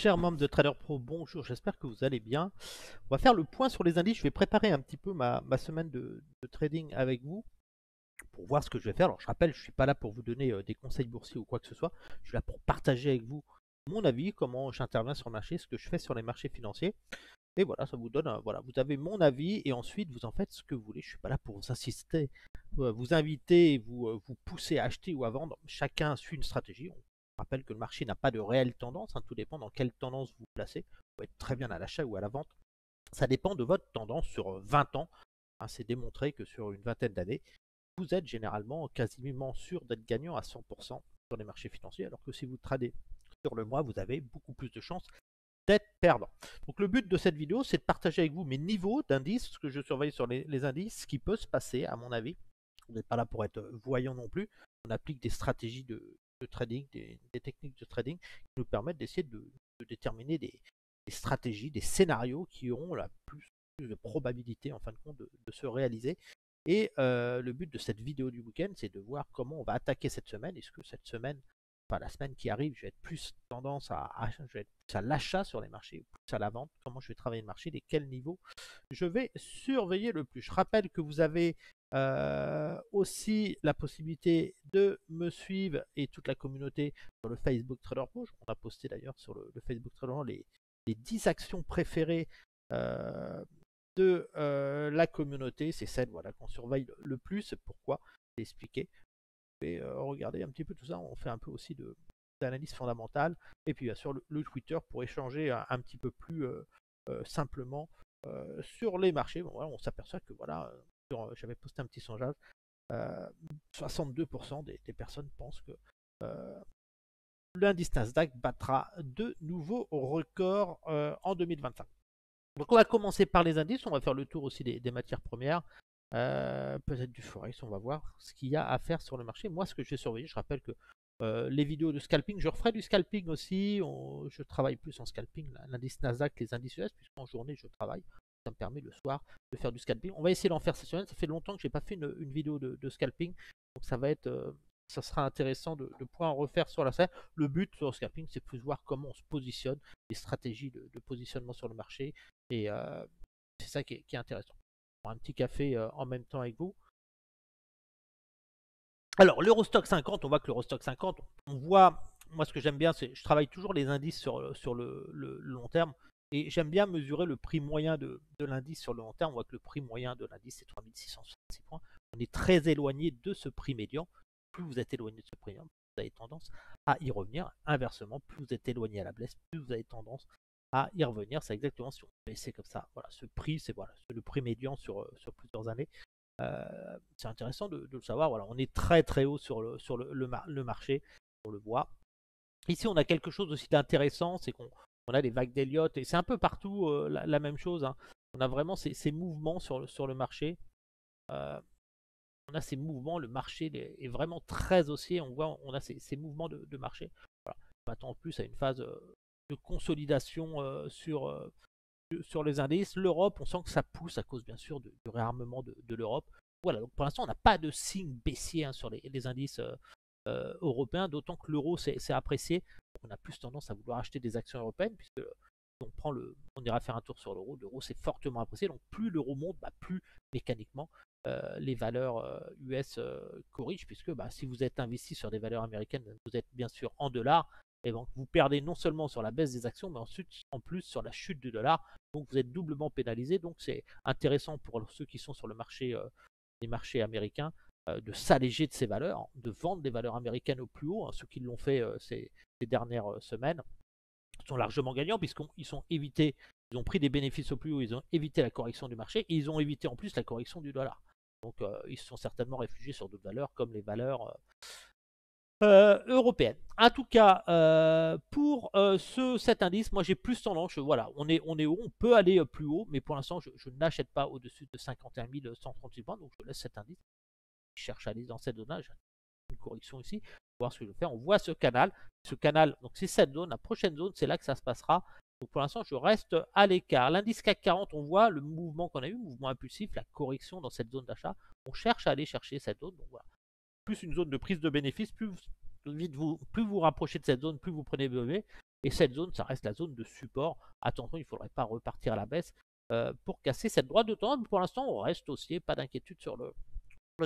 Chers membres de Trader Pro, bonjour, j'espère que vous allez bien. On va faire le point sur les indices. Je vais préparer un petit peu ma semaine de trading avec vous pour voir ce que je vais faire. Alors je rappelle, je ne suis pas là pour vous donner des conseils boursiers ou quoi que ce soit. Je suis là pour partager avec vous mon avis, comment j'interviens sur le marché, ce que je fais sur les marchés financiers. Et voilà, ça vous donne, voilà, vous avez mon avis et ensuite vous en faites ce que vous voulez. Je ne suis pas là pour vous insister, vous inviter, vous pousser à acheter ou à vendre. Chacun suit une stratégie. On rappelle que le marché n'a pas de réelle tendance, hein, tout dépend dans quelle tendance vous vous placez. Vous pouvez être très bien à l'achat ou à la vente. Ça dépend de votre tendance sur 20 ans. Hein, c'est démontré que sur une vingtaine d'années, vous êtes généralement quasiment sûr d'être gagnant à 100% sur les marchés financiers, alors que si vous tradez sur le mois, vous avez beaucoup plus de chances d'être perdant. Donc le but de cette vidéo, c'est de partager avec vous mes niveaux d'indices, ce que je surveille sur les indices, ce qui peut se passer à mon avis. On n'est pas là pour être voyant non plus. On applique des stratégies de trading, des techniques de trading qui nous permettent d'essayer de déterminer des stratégies, des scénarios qui auront la plus de probabilité en fin de compte de se réaliser. Et le but de cette vidéo du week-end, c'est de voir comment on va attaquer cette semaine. Est-ce que cette semaine, enfin la semaine qui arrive, je vais être plus tendance je vais être plus à l'achat sur les marchés, plus à la vente, comment je vais travailler le marché, lesquels niveaux je vais surveiller le plus. Je rappelle que vous avez aussi la possibilité de me suivre et toute la communauté sur le Facebook Trader Pro. On a posté d'ailleurs sur le Facebook Trader Pro les 10 actions préférées de la communauté. C'est celle voilà, qu'on surveille le plus. Pourquoi? J'ai expliqué. Et regardez un petit peu tout ça. On fait un peu aussi d'analyse fondamentale. Et puis bien sûr le Twitter pour échanger un petit peu plus simplement sur les marchés. Bon, voilà, on s'aperçoit que voilà, j'avais posté un petit sondage. 62% des personnes pensent que l'indice Nasdaq battra de nouveaux records en 2025. Donc on va commencer par les indices, on va faire le tour aussi des matières premières, peut-être du forex, on va voir ce qu'il y a à faire sur le marché. Moi ce que je vais surveiller, je rappelle que les vidéos de scalping, je referai du scalping aussi, je travaille plus en scalping, l'indice Nasdaq, les indices US, puisqu'en journée je travaille, ça me permet le soir de faire du scalping. On va essayer d'en faire cette semaine, ça fait longtemps que je n'ai pas fait une vidéo de scalping, donc ça va être... ça sera intéressant de pouvoir en refaire sur la scène. Le but sur le scalping, c'est plus voir comment on se positionne, les stratégies de positionnement sur le marché. Et c'est ça qui est intéressant. Un petit café en même temps avec vous. Alors, l'Eurostock 50, on voit que l'Eurostock 50, on voit, moi ce que j'aime bien, c'est je travaille toujours les indices sur le long terme. Et j'aime bien mesurer le prix moyen de l'indice sur le long terme. On voit que le prix moyen de l'indice, c'est 3666 points. On est très éloigné de ce prix médian. Plus vous êtes éloigné de ce prix médian, plus vous avez tendance à y revenir. Inversement, plus vous êtes éloigné à la baisse, plus vous avez tendance à y revenir. C'est exactement si on baissait comme ça. Voilà, ce prix, c'est voilà, le prix médian sur plusieurs années. C'est intéressant de le savoir. Voilà, on est très très haut sur le marché, on le voit. Ici, on a quelque chose aussi d'intéressant, c'est qu'on a des vagues d'Elliott, et c'est un peu partout la même chose. Hein. On a vraiment ces mouvements sur le marché. On a ces mouvements, le marché est vraiment très haussier. On voit, on a ces mouvements de marché. Voilà. On m'attend en plus à une phase de consolidation sur les indices. L'Europe, on sent que ça pousse à cause bien sûr du réarmement de l'Europe. Voilà, donc pour l'instant, on n'a pas de signe baissier hein, sur les indices européens, d'autant que l'euro s'est apprécié. Donc on a plus tendance à vouloir acheter des actions européennes, puisque on ira faire un tour sur l'euro. L'euro s'est fortement apprécié, donc plus l'euro monte, plus mécaniquement les valeurs US corrigent, puisque si vous êtes investi sur des valeurs américaines, vous êtes bien sûr en dollars, et donc vous perdez non seulement sur la baisse des actions, mais ensuite en plus sur la chute du dollar. Donc vous êtes doublement pénalisé. Donc c'est intéressant pour ceux qui sont sur le marché, les marchés américains, de s'alléger de ces valeurs, de vendre des valeurs américaines au plus haut. Hein, ceux qui l'ont fait ces dernières semaines sont largement gagnants puisqu'ils ont pris des bénéfices au plus haut, ils ont évité la correction du marché et ils ont évité en plus la correction du dollar. Donc ils se sont certainement réfugiés sur d'autres valeurs comme les valeurs européenne. En tout cas, pour cet indice, moi j'ai plus tendance, voilà, on est haut, on peut aller plus haut, mais pour l'instant je n'achète pas au-dessus de 51 136 points, donc je laisse cet indice. Je cherche à aller dans cette zone-là, j'ai une correction ici, pour voir ce que je vais faire. On voit ce canal, donc c'est cette zone, la prochaine zone, c'est là que ça se passera. Donc pour l'instant, je reste à l'écart. L'indice CAC 40, on voit le mouvement qu'on a eu, mouvement impulsif, la correction dans cette zone d'achat. On cherche à aller chercher cette zone, donc voilà. Plus une zone de prise de bénéfice, plus vous rapprochez de cette zone, plus vous prenez BEV. Et cette zone, ça reste la zone de support. Attention, il ne faudrait pas repartir à la baisse pour casser cette droite de tendance. Pour l'instant, on reste haussier, pas d'inquiétude sur le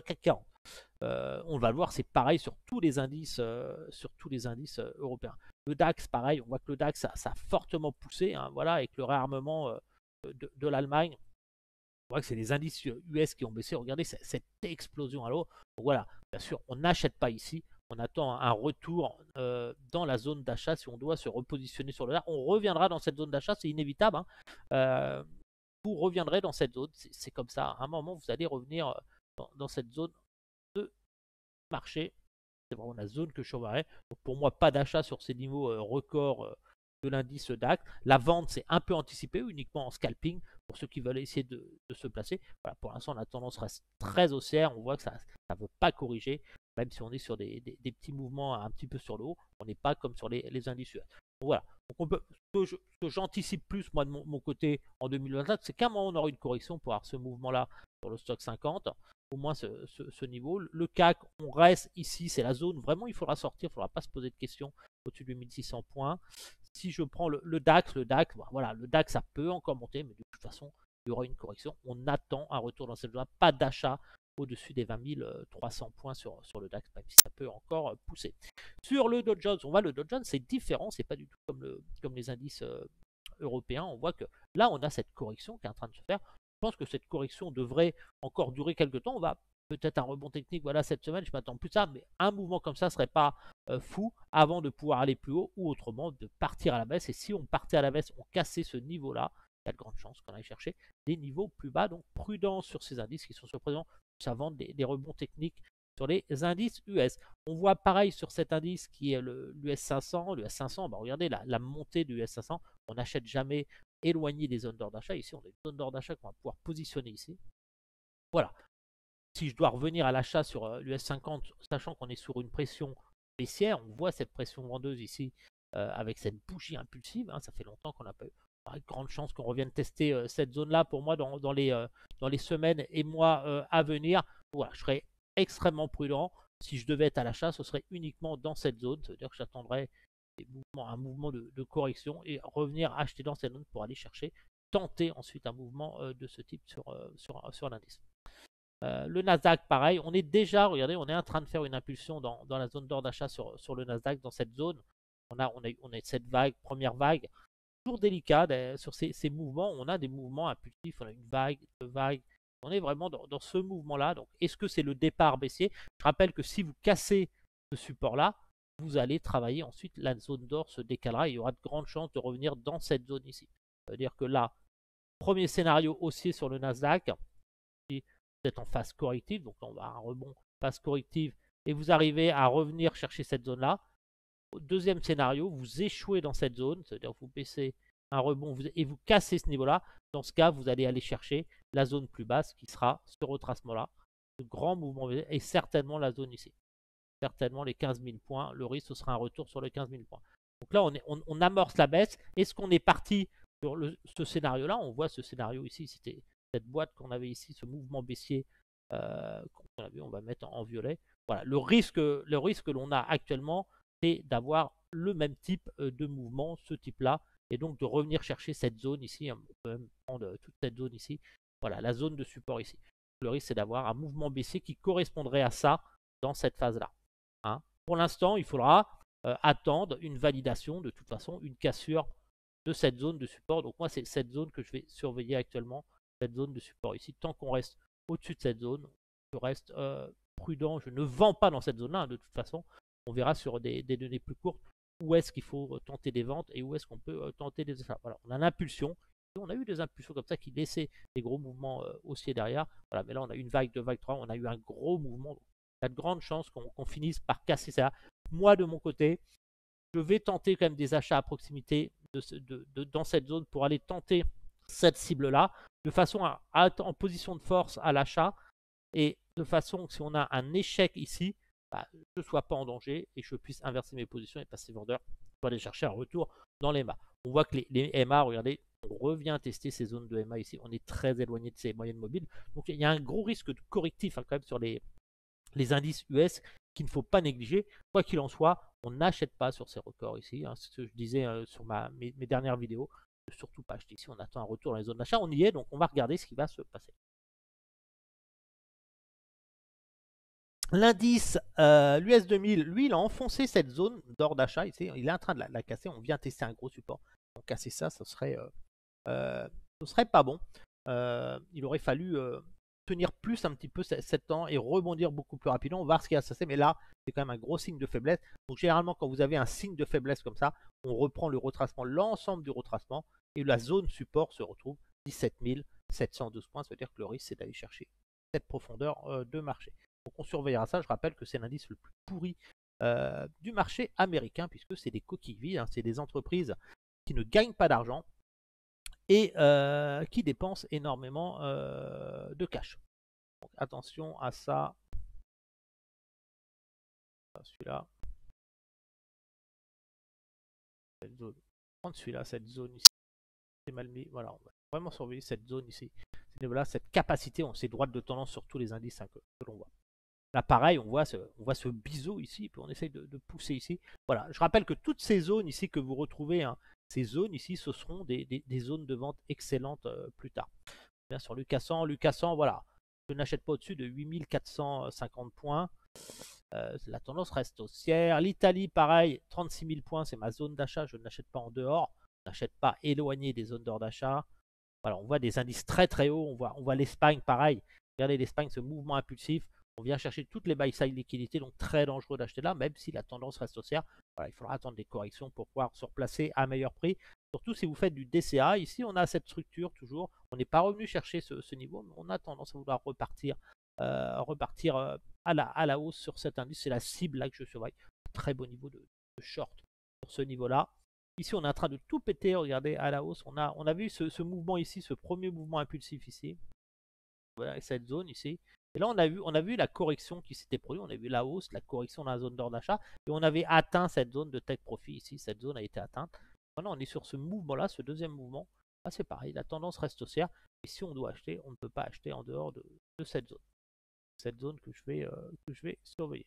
CAC 40. On va le voir, c'est pareil sur tous les indices, européens. Le DAX, pareil, on voit que le DAX, ça a fortement poussé, hein, voilà, avec le réarmement de l'Allemagne. On voit que c'est les indices US qui ont baissé. Regardez cette explosion à l'eau. Voilà, bien sûr, on n'achète pas ici. On attend un retour dans la zone d'achat si on doit se repositionner sur le dollar. On reviendra dans cette zone d'achat, c'est inévitable. Hein. Vous reviendrez dans cette zone. C'est comme ça. À un moment, vous allez revenir dans cette zone de marché. C'est vraiment la zone que je surveillerai. Donc pour moi, pas d'achat sur ces niveaux records de l'indice DAX. La vente, c'est un peu anticipé, uniquement en scalping pour ceux qui veulent essayer de se placer. Voilà, pour l'instant, la tendance reste très haussière. On voit que ça ne veut pas corriger, même si on est sur des petits mouvements un petit peu sur le haut. On n'est pas comme sur les indices US. Donc voilà. Donc on peut, ce que j'anticipe plus, moi, de mon côté, en 2024, c'est qu'à un moment, on aura une correction pour avoir ce mouvement-là sur le stock 50. Au moins ce niveau. Le CAC, on reste ici, c'est la zone. Vraiment, il faudra sortir, il ne faudra pas se poser de questions au-dessus de 1600 points. Si je prends le DAX, voilà, le DAX, ça peut encore monter, mais de toute façon, il y aura une correction. On attend un retour dans cette zone. Pas d'achat au-dessus des 20 300 points sur le DAX, même si ça peut encore pousser. Sur le Dow Jones, on voit le Dow Jones, c'est différent, c'est pas du tout comme les indices européens. On voit que là, on a cette correction qui est en train de se faire. Je pense que cette correction devrait encore durer quelques temps. On va peut-être un rebond technique, voilà, cette semaine, je m'attends plus à ça, mais un mouvement comme ça ne serait pas fou avant de pouvoir aller plus haut ou autrement de partir à la baisse. Et si on partait à la baisse, on cassait ce niveau-là, il y a de grandes chances qu'on aille chercher des niveaux plus bas. Donc prudence sur ces indices qui sont sur présent, ça vend des rebonds techniques sur les indices US. On voit pareil sur cet indice qui est l'US 500. L'US 500, bah regardez la montée du US 500, on n'achète jamais éloigné des zones d'ordre d'achat. Ici, on a une zone d'ordre d'achat qu'on va pouvoir positionner ici. Voilà. Si je dois revenir à l'achat sur l'US 50, sachant qu'on est sur une pression baissière, on voit cette pression vendeuse ici avec cette bougie impulsive. Hein, ça fait longtemps qu'on n'a pas eu. Grande chance qu'on revienne tester cette zone-là pour moi dans les semaines et mois à venir. Voilà, je serai extrêmement prudent. Si je devais être à l'achat, ce serait uniquement dans cette zone. Ça veut dire que j'attendrai un mouvement de correction et revenir acheter dans cette zone pour aller chercher, tenter ensuite un mouvement de ce type sur l'indice. Le Nasdaq, pareil, on est déjà, regardez, on est en train de faire une impulsion dans la zone d'ordre d'achat sur le Nasdaq, dans cette zone. On a cette vague, première vague, toujours délicat sur ces mouvements. On a des mouvements impulsifs, on a une vague, deux vagues. On est vraiment dans ce mouvement-là. Donc, est-ce que c'est le départ baissier? Je rappelle que si vous cassez ce support-là, vous allez travailler ensuite, la zone d'or se décalera et il y aura de grandes chances de revenir dans cette zone ici. Ça veut dire que là, premier scénario haussier sur le Nasdaq, si vous êtes en phase corrective, donc on va un rebond phase corrective et vous arrivez à revenir chercher cette zone-là. Deuxième scénario, vous échouez dans cette zone, c'est-à-dire vous baissez un rebond et vous cassez ce niveau-là. Dans ce cas, vous allez aller chercher la zone plus basse qui sera ce retracement-là, ce grand mouvement et certainement la zone ici. Certainement les 15 000 points. Le risque, ce sera un retour sur les 15 000 points. Donc là, on amorce la baisse. Est-ce qu'on est parti sur ce scénario-là? On voit ce scénario ici. C'était cette boîte qu'on avait ici, ce mouvement baissier qu'on a vu. On va mettre en violet. Voilà. Le risque que l'on a actuellement, c'est d'avoir le même type de mouvement, ce type-là. Et donc de revenir chercher cette zone ici. On peut même prendre toute cette zone ici. Voilà, la zone de support ici. Le risque, c'est d'avoir un mouvement baissier qui correspondrait à ça dans cette phase-là. Hein. Pour l'instant, il faudra attendre une validation, de toute façon, une cassure de cette zone de support. Donc moi, c'est cette zone que je vais surveiller actuellement, cette zone de support ici. Tant qu'on reste au-dessus de cette zone, je reste prudent. Je ne vends pas dans cette zone-là, hein, de toute façon. On verra sur des données plus courtes où est-ce qu'il faut tenter des ventes et où est-ce qu'on peut tenter des achats. Voilà, on a l'impulsion. On a eu des impulsions comme ça qui laissaient des gros mouvements haussiers derrière. Voilà, mais là, on a une vague, deux vagues, trois. On a eu un gros mouvement. Donc, il y a de grandes chances qu'on finisse par casser ça. Moi, de mon côté, je vais tenter quand même des achats à proximité dans cette zone pour aller tenter cette cible-là, de façon à être en position de force à l'achat et de façon que si on a un échec ici, bah, je ne sois pas en danger et je puisse inverser mes positions et passer vendeur pour aller chercher un retour dans les MA. On voit que les MA, regardez, on revient tester ces zones de MA ici. On est très éloigné de ces moyennes mobiles. Donc il y a un gros risque de correctif hein, quand même sur les indices US qu'il ne faut pas négliger. Quoi qu'il en soit, on n'achète pas sur ces records ici. Hein, c'est ce que je disais sur mes dernières vidéos. Ne surtout pas acheter ici. On attend un retour dans les zones d'achat. On y est, donc on va regarder ce qui va se passer. L'indice, l'US 2000, lui, il a enfoncé cette zone d'or d'achat ici. Il est en train de la casser. On vient tester un gros support. Donc casser ça, ce serait pas bon. Il aurait fallu tenir plus un petit peu 7 ans et rebondir beaucoup plus rapidement. On va voir ce qui va se passer. Mais là, c'est quand même un gros signe de faiblesse. Donc généralement, quand vous avez un signe de faiblesse comme ça, on reprend le retracement, l'ensemble du retracement. Et la zone support se retrouve 17 712 points. Ça veut dire que le risque, c'est d'aller chercher cette profondeur de marché. Donc on surveillera ça. Je rappelle que c'est l'indice le plus pourri du marché américain, puisque c'est des coquilles vides. Hein. C'est des entreprises qui ne gagnent pas d'argent et qui dépensent énormément de cash. Donc attention à ça. Celui-là. Cette zone. Prendre celui-là, cette zone ici. C'est mal mis. Voilà, on va vraiment surveiller cette zone ici. Voilà, cette capacité, on sait droite de tendance sur tous les indices hein, que l'on voit. Là, pareil, on voit ce biseau ici, puis on essaye de pousser ici. Voilà, je rappelle que toutes ces zones ici que vous retrouvez, hein, ces zones ici, ce seront des zones de vente excellentes plus tard. Bien sur Lucas 100, voilà. Je n'achète pas au-dessus de 8450 points. La tendance reste haussière. L'Italie, pareil, 36 000 points, c'est ma zone d'achat. Je n'achète pas en dehors. Je n'achète pas éloigné des zones d'or d'achat. Voilà, on voit des indices très très hauts. On voit l'Espagne, pareil. Regardez l'Espagne, ce mouvement impulsif. On vient chercher toutes les buy-side liquidités, donc très dangereux d'acheter là, même si la tendance reste haussière. Voilà, il faudra attendre des corrections pour pouvoir se replacer à meilleur prix. Surtout si vous faites du DCA. Ici, on a cette structure toujours. On n'est pas revenu chercher ce niveau, mais on a tendance à vouloir repartir à la hausse sur cet indice. C'est la cible là que je surveille. Très beau niveau de short sur ce niveau-là. Ici, on est en train de tout péter. Regardez, à la hausse. On a vu ce mouvement ici, ce premier mouvement impulsif ici. Voilà, cette zone ici. Et là, on a vu la correction qui s'était produite. On a vu la hausse, la correction dans la zone d'or d'achat. Et on avait atteint cette zone de take profit ici. Cette zone a été atteinte. Maintenant, on est sur ce mouvement-là, ce deuxième mouvement. Là, c'est pareil. La tendance reste haussière. Et si on doit acheter, on ne peut pas acheter en dehors de cette zone. Cette zone que je vais surveiller.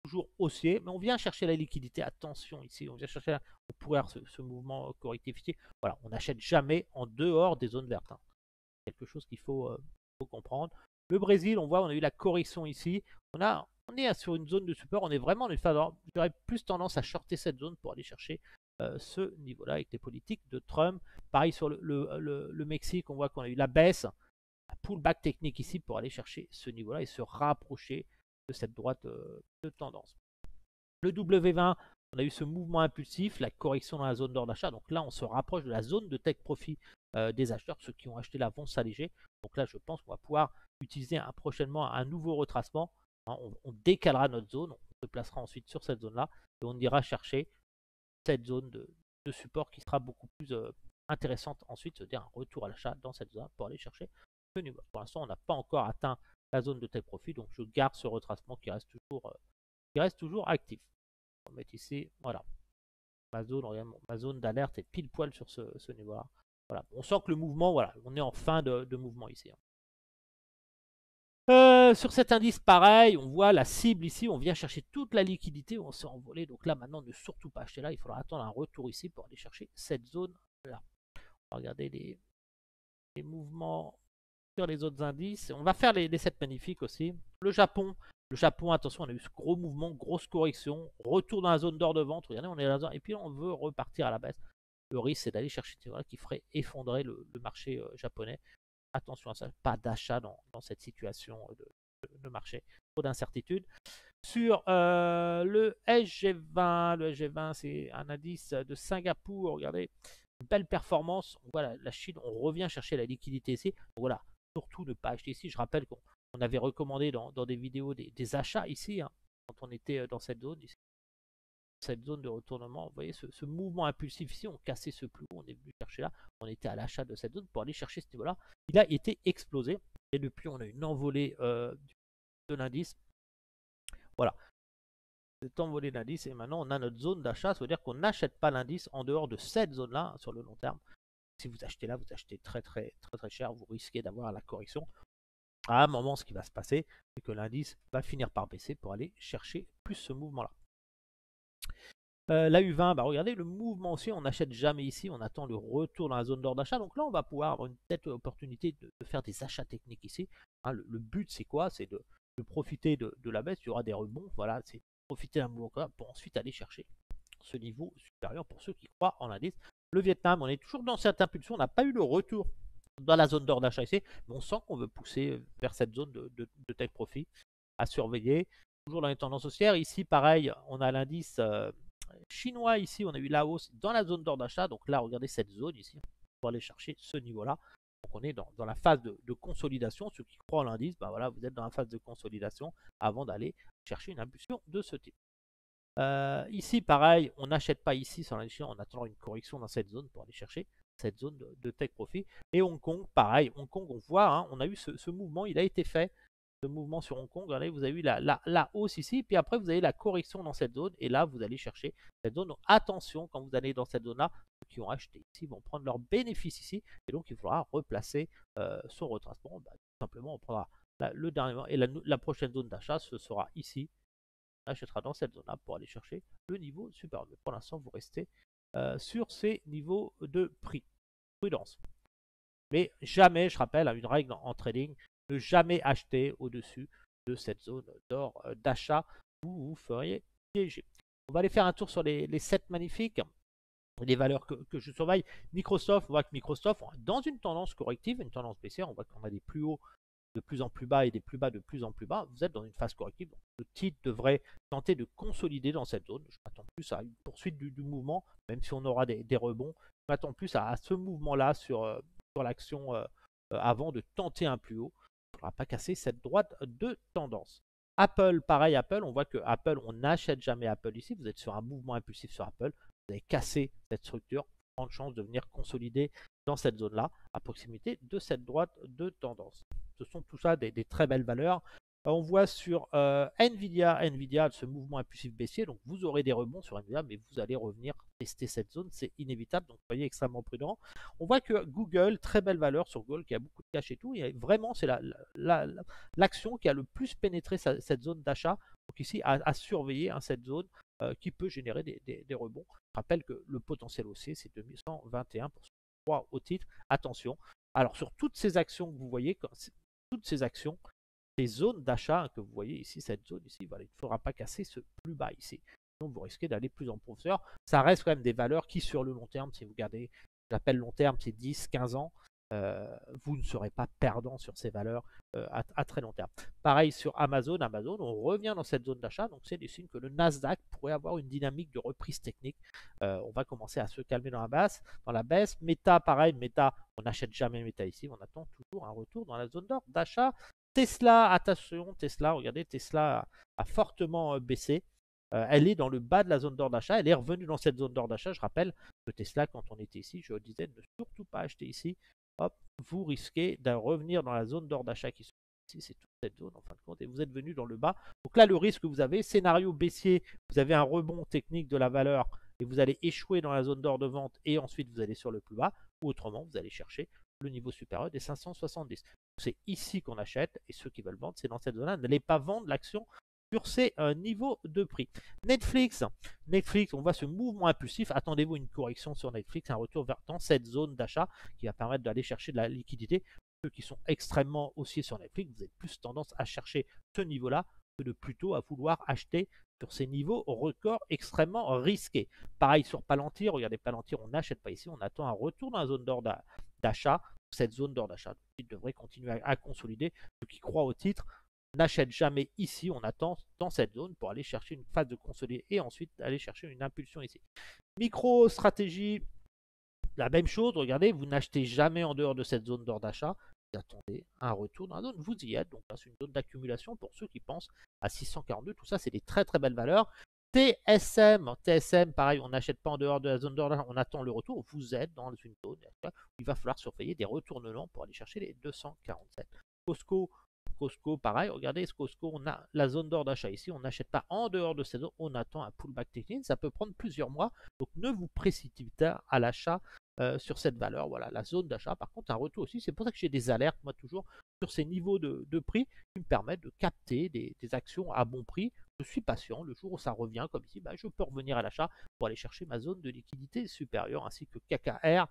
Toujours haussier, mais on vient chercher la liquidité. Attention ici, on vient chercher pour pouvoir ce mouvement correctif ici. Voilà, on n'achète jamais en dehors des zones vertes. Hein. Quelque chose qu'il faut comprendre. Le Brésil, on voit, on a eu la correction ici. On est sur une zone de support. On est vraiment, j'aurais plus tendance à shorter cette zone pour aller chercher ce niveau-là avec les politiques de Trump. Pareil sur le Mexique, on voit qu'on a eu la baisse, un pullback technique ici pour aller chercher ce niveau-là et se rapprocher de cette droite de tendance. Le W20, on a eu ce mouvement impulsif, la correction dans la zone d'or d'achat. Donc là, on se rapproche de la zone de take profit des acheteurs. Ceux qui ont acheté là vont s'alléger. Donc là, je pense qu'on va pouvoir utiliser prochainement un nouveau retracement. Hein, on décalera notre zone, on se placera ensuite sur cette zone-là et on ira chercher cette zone de support qui sera beaucoup plus intéressante ensuite, c'est-à-dire un retour à l'achat dans cette zone pour aller chercher ce niveau. Pour l'instant, on n'a pas encore atteint la zone de take profit, donc je garde ce retracement qui reste toujours actif. On va mettre ici, voilà. Ma zone d'alerte est pile poil sur ce niveau-là. Voilà. On sent que le mouvement, voilà, on est en fin de mouvement ici. Sur cet indice, pareil, on voit la cible ici, on vient chercher toute la liquidité, on s'est envolé. Donc là, maintenant, ne surtout pas acheter là, il faudra attendre un retour ici pour aller chercher cette zone-là. On va regarder les mouvements sur les autres indices. On va faire les 7 magnifiques aussi. Le Japon, attention, on a eu ce gros mouvement, grosse correction, retour dans la zone d'or de vente. Regardez, on est là, et puis on veut repartir à la baisse. Le risque, c'est d'aller chercher des qui ferait effondrer le marché japonais. Attention à ça, pas d'achat dans cette situation de marché. Trop d'incertitudes. Sur le SG20, c'est un indice de Singapour. Regardez, une belle performance. Voilà, la Chine, on revient chercher la liquidité ici. Donc voilà, surtout ne pas acheter ici. Je rappelle qu'on avait recommandé dans des vidéos des achats ici, hein, quand on était dans cette zone ici. Cette zone de retournement, vous voyez ce mouvement impulsif ici, on cassait ce plus haut, on est venu chercher là, on était à l'achat de cette zone pour aller chercher ce niveau là, il a été explosé et depuis on a une envolée de l'indice, voilà, cette envolée d'indice et maintenant on a notre zone d'achat, ça veut dire qu'on n'achète pas l'indice en dehors de cette zone là sur le long terme. Si vous achetez là, vous achetez très cher, vous risquez d'avoir la correction. À un moment, ce qui va se passer, c'est que l'indice va finir par baisser pour aller chercher plus ce mouvement-là. La U20, bah regardez le mouvement aussi, on n'achète jamais ici, on attend le retour dans la zone d'ordre d'achat. Donc là, on va pouvoir avoir une tête opportunité de faire des achats techniques ici. Hein, le but, c'est quoi? C'est de profiter de la baisse, il y aura des rebonds. Voilà, c'est profiter d'un mouvement pour ensuite aller chercher ce niveau supérieur pour ceux qui croient en l'indice. Le Vietnam, on est toujours dans cette impulsion, on n'a pas eu le retour dans la zone d'ordre d'achat ici, mais on sent qu'on veut pousser vers cette zone de take profit à surveiller. Toujours dans les tendances haussières. Ici, pareil, on a l'indice chinois ici, on a eu la hausse dans la zone d'ordre d'achat. Donc là, regardez cette zone ici pour aller chercher ce niveau-là. Donc on est dans la phase de consolidation. Ceux qui croient en l'indice, bah voilà, vous êtes dans la phase de consolidation avant d'aller chercher une impulsion de ce type. Ici, pareil, on n'achète pas ici sur l'indice, on attend une correction dans cette zone pour aller chercher cette zone de take profit. Et Hong Kong, pareil, Hong Kong, on voit, hein, on a eu ce mouvement, il a été fait. Ce mouvement sur Hong Kong, regardez, vous avez eu la hausse ici, puis après vous avez la correction dans cette zone, et là vous allez chercher cette zone. Donc attention, quand vous allez dans cette zone-là, ceux qui ont acheté ici vont prendre leur bénéfice ici, et donc il faudra replacer son retracement. Bah, tout simplement, on prendra le dernier, et la prochaine zone d'achat, ce sera ici. On achètera dans cette zone-là pour aller chercher le niveau supérieur. Mais pour l'instant, vous restez sur ces niveaux de prix. Prudence. Mais jamais, je rappelle, une règle en trading, ne jamais acheter au-dessus de cette zone d'or d'achat où vous feriez piéger. On va aller faire un tour sur les 7 magnifiques, les valeurs que je surveille. Microsoft, on voit que Microsoft, dans une tendance corrective, une tendance baissière, on voit qu'on a des plus hauts de plus en plus bas et des plus bas de plus en plus bas. Vous êtes dans une phase corrective. Donc le titre devrait tenter de consolider dans cette zone. Je m'attends plus à une poursuite du mouvement, même si on aura des rebonds. Je m'attends plus à ce mouvement-là sur l'action avant de tenter un plus haut. Il ne faudra pas casser cette droite de tendance. Apple, pareil, Apple, on voit que Apple, on n'achète jamais Apple ici. Vous êtes sur un mouvement impulsif sur Apple. Vous avez cassé cette structure. Grande chance de venir consolider dans cette zone-là, à proximité de cette droite de tendance. Ce sont tout ça des très belles valeurs. On voit sur Nvidia, ce mouvement impulsif baissier. Donc vous aurez des rebonds sur Nvidia, mais vous allez revenir tester cette zone. C'est inévitable, donc soyez extrêmement prudent. On voit que Google, très belle valeur sur Google, qui a beaucoup de cash et tout. Et vraiment, c'est l'action qui a le plus pénétré cette zone d'achat. Donc ici, à surveiller cette zone qui peut générer des rebonds. Je rappelle que le potentiel haussier, c'est 2121 pour ceux qui croient au titre. Attention. Alors sur toutes ces actions que vous voyez, toutes ces actions, les zones d'achat que vous voyez ici, cette zone ici, voilà, il ne faudra pas casser ce plus bas ici. Sinon, vous risquez d'aller plus en profondeur. Ça reste quand même des valeurs qui, sur le long terme, si vous regardez, j'appelle long terme, c'est 10, 15 ans, vous ne serez pas perdant sur ces valeurs à très long terme. Pareil sur Amazon, on revient dans cette zone d'achat, donc c'est des signes que le Nasdaq pourrait avoir une dynamique de reprise technique. On va commencer à se calmer dans la baisse. Meta, pareil, Meta, on n'achète jamais Meta ici, on attend toujours un retour dans la zone d'or d'achat. Tesla, attention, Tesla, regardez, Tesla a fortement baissé. Elle est dans le bas de la zone d'or d'achat. Elle est revenue dans cette zone d'or d'achat. Je rappelle que Tesla, quand on était ici, je disais ne surtout pas acheter ici. Hop, vous risquez de revenir dans la zone d'or d'achat qui se ici. C'est toute cette zone en fin de compte. Et vous êtes venu dans le bas. Donc là, le risque que vous avez, scénario baissier, vous avez un rebond technique de la valeur et vous allez échouer dans la zone d'or de vente et ensuite vous allez sur le plus bas. Ou autrement, vous allez chercher le niveau supérieur des 570. C'est ici qu'on achète et ceux qui veulent vendre, c'est dans cette zone-là. N'allez pas vendre l'action sur ces niveaux de prix. Netflix, on voit ce mouvement impulsif. Attendez-vous une correction sur Netflix, un retour vers dans cette zone d'achat qui va permettre d'aller chercher de la liquidité. Ceux qui sont extrêmement haussiers sur Netflix, vous avez plus tendance à chercher ce niveau-là que de plutôt à vouloir acheter sur ces niveaux records extrêmement risqués. Pareil sur Palantir, regardez Palantir, on n'achète pas ici, on attend un retour dans la zone d'or d'achat, cette zone d'or d'achat. Il devrait continuer à consolider. Ceux qui croient au titre n'achètent jamais ici, on attend dans cette zone pour aller chercher une phase de consolidation et ensuite aller chercher une impulsion ici. Micro-stratégie, la même chose, regardez, vous n'achetez jamais en dehors de cette zone d'or d'achat, vous attendez un retour dans la zone, vous y êtes, donc là c'est une zone d'accumulation pour ceux qui pensent à 642, tout ça c'est des très très belles valeurs. TSM, pareil, on n'achète pas en dehors de la zone d'or, on attend le retour. Vous êtes dans une zone où il va falloir surveiller des retournements pour aller chercher les 247. Costco, pareil, regardez, Costco, on a la zone d'or d'achat ici, on n'achète pas en dehors de cette zone, on attend un pullback technique, ça peut prendre plusieurs mois, donc ne vous précipitez pas à l'achat sur cette valeur. Voilà, la zone d'achat. Par contre, un retour aussi, c'est pour ça que j'ai des alertes, moi, toujours, sur ces niveaux de prix qui me permettent de capter des actions à bon prix. Je suis patient, le jour où ça revient, comme ici, je peux revenir à l'achat pour aller chercher ma zone de liquidité supérieure, ainsi que KKR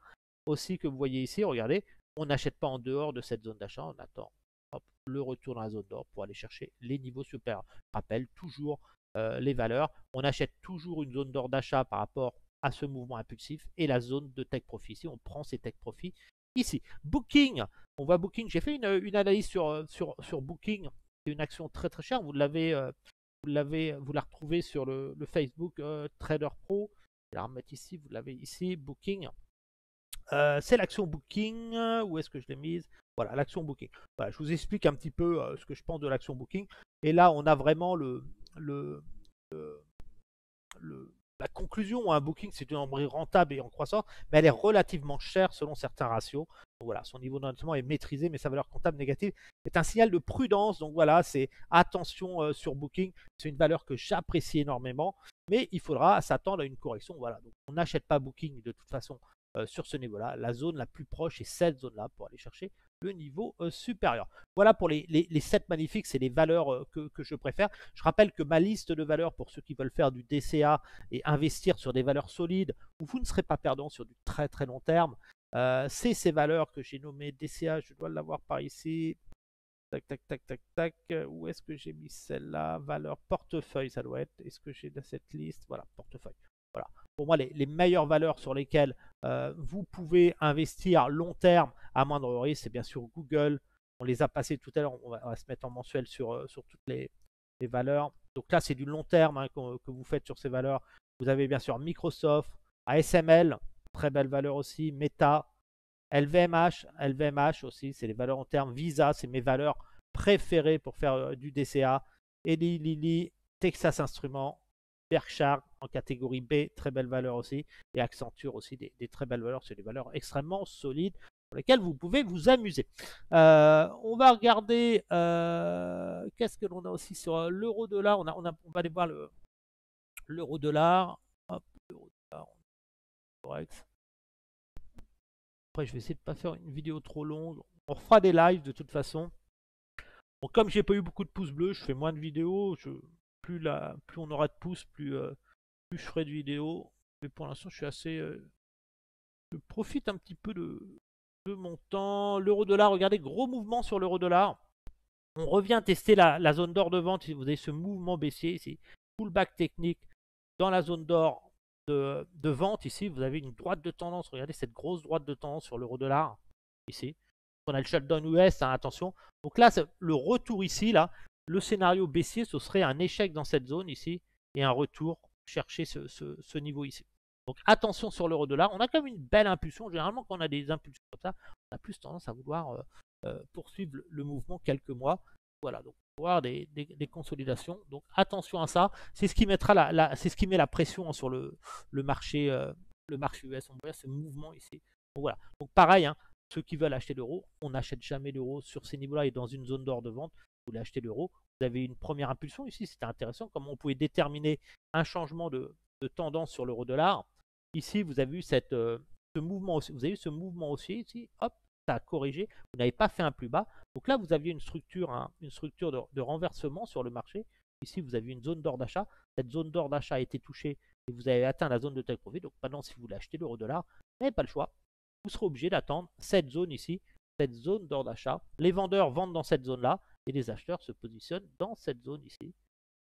aussi, que vous voyez ici. Regardez, on n'achète pas en dehors de cette zone d'achat, on attend le retour dans la zone d'or pour aller chercher les niveaux supérieurs. Je rappelle toujours les valeurs, on achète toujours une zone d'or d'achat par rapport à ce mouvement impulsif et la zone de take profit. Ici, on prend ces take profit ici. Booking, on voit Booking, j'ai fait une analyse sur Booking, c'est une action très très chère, vous la retrouvez sur le Facebook Trader Pro. Je vais la remettre ici, vous l'avez ici, Booking. C'est l'action Booking. Où est-ce que je l'ai mise? Voilà, l'action Booking. Voilà, je vous explique un petit peu ce que je pense de l'action Booking. Et là, on a vraiment la conclusion. Un Booking, c'est une entreprise rentable et en croissance, mais elle est relativement chère selon certains ratios. Donc voilà, son niveau d'endettement est maîtrisé, mais sa valeur comptable négative est un signal de prudence. Donc voilà, c'est attention sur Booking. C'est une valeur que j'apprécie énormément, mais il faudra s'attendre à une correction. Voilà, donc on n'achète pas Booking de toute façon sur ce niveau-là. La zone la plus proche est cette zone-là pour aller chercher le niveau supérieur. Voilà pour les 7 magnifiques, c'est les valeurs que je préfère. Je rappelle que ma liste de valeurs pour ceux qui veulent faire du DCA et investir sur des valeurs solides où vous ne serez pas perdant sur du très très long terme, c'est ces valeurs que j'ai nommées DCA. Je dois l'avoir par ici. Tac, tac, tac, tac, tac. Où est-ce que j'ai mis celle-là? Valeur portefeuille, ça doit être. Est-ce que j'ai dans cette liste? Voilà, portefeuille. Voilà. Pour moi, les meilleures valeurs sur lesquelles vous pouvez investir long terme à moindre risque, c'est bien sûr Google. On les a passées tout à l'heure. On va se mettre en mensuel sur toutes les valeurs. Donc là, c'est du long terme que vous faites sur ces valeurs. Vous avez bien sûr Microsoft, ASML, très belle valeur aussi, Meta, LVMH aussi, c'est les valeurs en termes. Visa, c'est mes valeurs préférées pour faire du DCA. Eli Lilly, Texas Instruments, Berkshire en catégorie B, très belle valeur aussi. Et Accenture aussi, des très belles valeurs. C'est des valeurs extrêmement solides pour lesquelles vous pouvez vous amuser. On va regarder qu'est-ce que l'on a aussi sur l'euro-dollar. On va aller voir l'euro-dollar. Hop, l'euro-dollar, correct. Après, je vais essayer de ne pas faire une vidéo trop longue. On refera des lives de toute façon. Bon, comme j'ai pas eu beaucoup de pouces bleus, je fais moins de vidéos. Plus on aura de pouces, plus je ferai de vidéos. Mais pour l'instant, je suis assez... je profite un petit peu de mon temps. L'euro-dollar, regardez, gros mouvement sur l'euro-dollar. On revient tester la zone d'or de vente. Vous avez ce mouvement baissier ici. Pullback technique dans la zone d'or de vente. Ici, vous avez une droite de tendance. Regardez cette grosse droite de tendance sur l'euro-dollar. Ici. On a le shutdown US, hein, attention. Donc là, le retour ici, là, le scénario baissier, ce serait un échec dans cette zone ici et un retour chercher ce niveau ici. Donc attention sur l'euro-dollar. On a quand même une belle impulsion. Généralement, quand on a des impulsions comme ça, on a plus tendance à vouloir poursuivre le mouvement quelques mois. Voilà, donc voir des consolidations. Donc attention à ça. C'est ce qui mettra c'est ce qui met la pression sur le marché US. On voit ce mouvement ici. Donc voilà. Donc pareil, hein, ceux qui veulent acheter l'euro, on n'achète jamais l'euro sur ces niveaux-là et dans une zone d'or de vente. Vous voulez acheter l'euro. Vous avez une première impulsion ici. C'était intéressant. Comment on pouvait déterminer un changement de tendance sur l'euro-dollar. Ici, vous avez eu ce mouvement. Vous avez eu ce mouvement aussi ici. Hop, ça a corrigé. Vous n'avez pas fait un plus bas. Donc là, vous aviez une structure de renversement sur le marché. Ici, vous avez une zone d'or d'achat. Cette zone d'or d'achat a été touchée et vous avez atteint la zone de take profit. Donc maintenant, si vous voulez acheter l'euro-dollar, vous n'avez pas le choix. Vous serez obligé d'attendre cette zone ici, cette zone d'or d'achat. Les vendeurs vendent dans cette zone-là et les acheteurs se positionnent dans cette zone ici.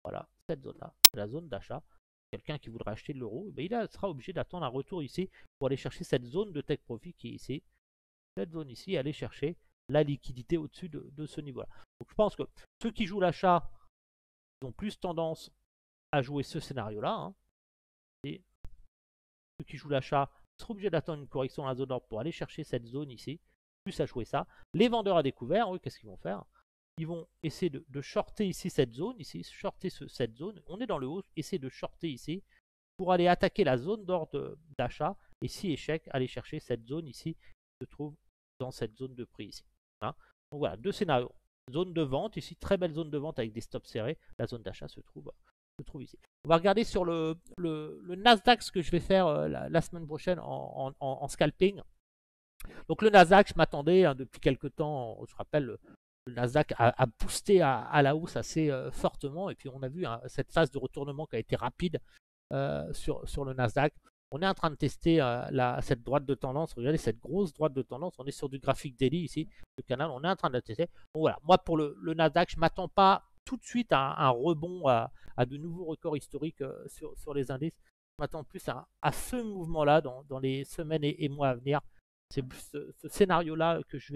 Voilà, cette zone-là, c'est la zone d'achat. Quelqu'un qui voudra acheter de l'euro, il sera obligé d'attendre un retour ici pour aller chercher cette zone de take profit qui est ici. Cette zone ici, aller chercher la liquidité au-dessus de ce niveau-là. Donc je pense que ceux qui jouent l'achat ont plus tendance à jouer ce scénario-là. Hein. Et ceux qui jouent l'achat seront obligés d'attendre une correction dans la zone d'or pour aller chercher cette zone ici, plus à jouer ça. Les vendeurs à découvert, eux, qu'est-ce qu'ils vont faire? Ils vont essayer de shorter ici cette zone, ici, shorter cette zone. On est dans le haut, essayer de shorter ici pour aller attaquer la zone d'or d'achat. Et si échec, aller chercher cette zone ici qui se trouve dans cette zone de prix ici. Hein. Donc voilà, deux scénarios. Zone de vente ici, très belle zone de vente avec des stops serrés. La zone d'achat se trouve se trouve ici. On va regarder sur le Nasdaq ce que je vais faire la semaine prochaine en scalping. Donc le Nasdaq, je m'attendais depuis quelques temps, je rappelle, le Nasdaq a boosté à la hausse assez fortement. Et puis on a vu cette phase de retournement qui a été rapide sur le Nasdaq. On est en train de tester cette droite de tendance. Regardez cette grosse droite de tendance. On est sur du graphique daily ici, le canal. On est en train de la tester. Donc voilà, moi pour le Nasdaq, je ne m'attends pas tout de suite à un rebond, à de nouveaux records historiques sur les indices. Je m'attends plus à ce mouvement-là dans les semaines et mois à venir. C'est ce scénario-là que je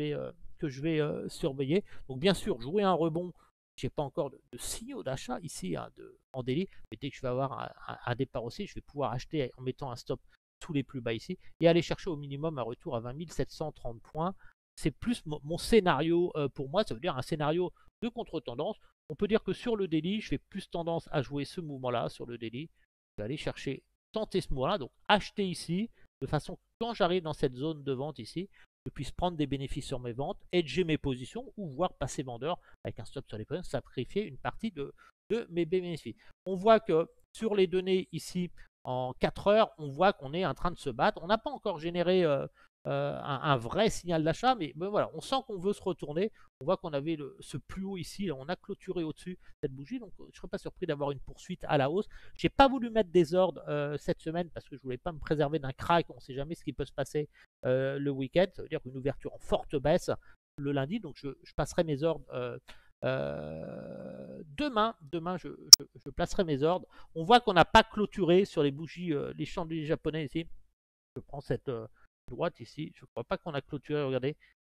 vais surveiller. Donc bien sûr, jouer un rebond. Je n'ai pas encore de signaux d'achat ici en daily, mais dès que je vais avoir un départ aussi, je vais pouvoir acheter en mettant un stop tous les plus bas ici et aller chercher au minimum un retour à 20 730 points. C'est plus mon scénario pour moi, ça veut dire un scénario de contre-tendance. On peut dire que sur le daily, je fais plus tendance à jouer ce mouvement-là sur le daily. Je vais aller chercher, tenter ce mouvement-là, donc acheter ici, de façon que quand j'arrive dans cette zone de vente ici, je puisse prendre des bénéfices sur mes ventes, hedger mes positions ou voir passer vendeur avec un stop sur les positions, sacrifier une partie de mes bénéfices. On voit que sur les données ici en 4 heures, on voit qu'on est en train de se battre. On n'a pas encore généré un vrai signal d'achat, mais voilà, on sent qu'on veut se retourner. On voit qu'on avait ce plus haut ici, on a clôturé au-dessus cette bougie, donc je ne serais pas surpris d'avoir une poursuite à la hausse. Je n'ai pas voulu mettre des ordres cette semaine parce que je ne voulais pas me préserver d'un crack. On ne sait jamais ce qui peut se passer le week-end. Ça veut dire une ouverture en forte baisse le lundi, donc je passerai mes ordres demain. Je placerai mes ordres. On voit qu'on n'a pas clôturé sur les bougies, les chandeliers japonais ici. Je prends cette droite ici. Je ne crois pas qu'on a clôturé. Regardez,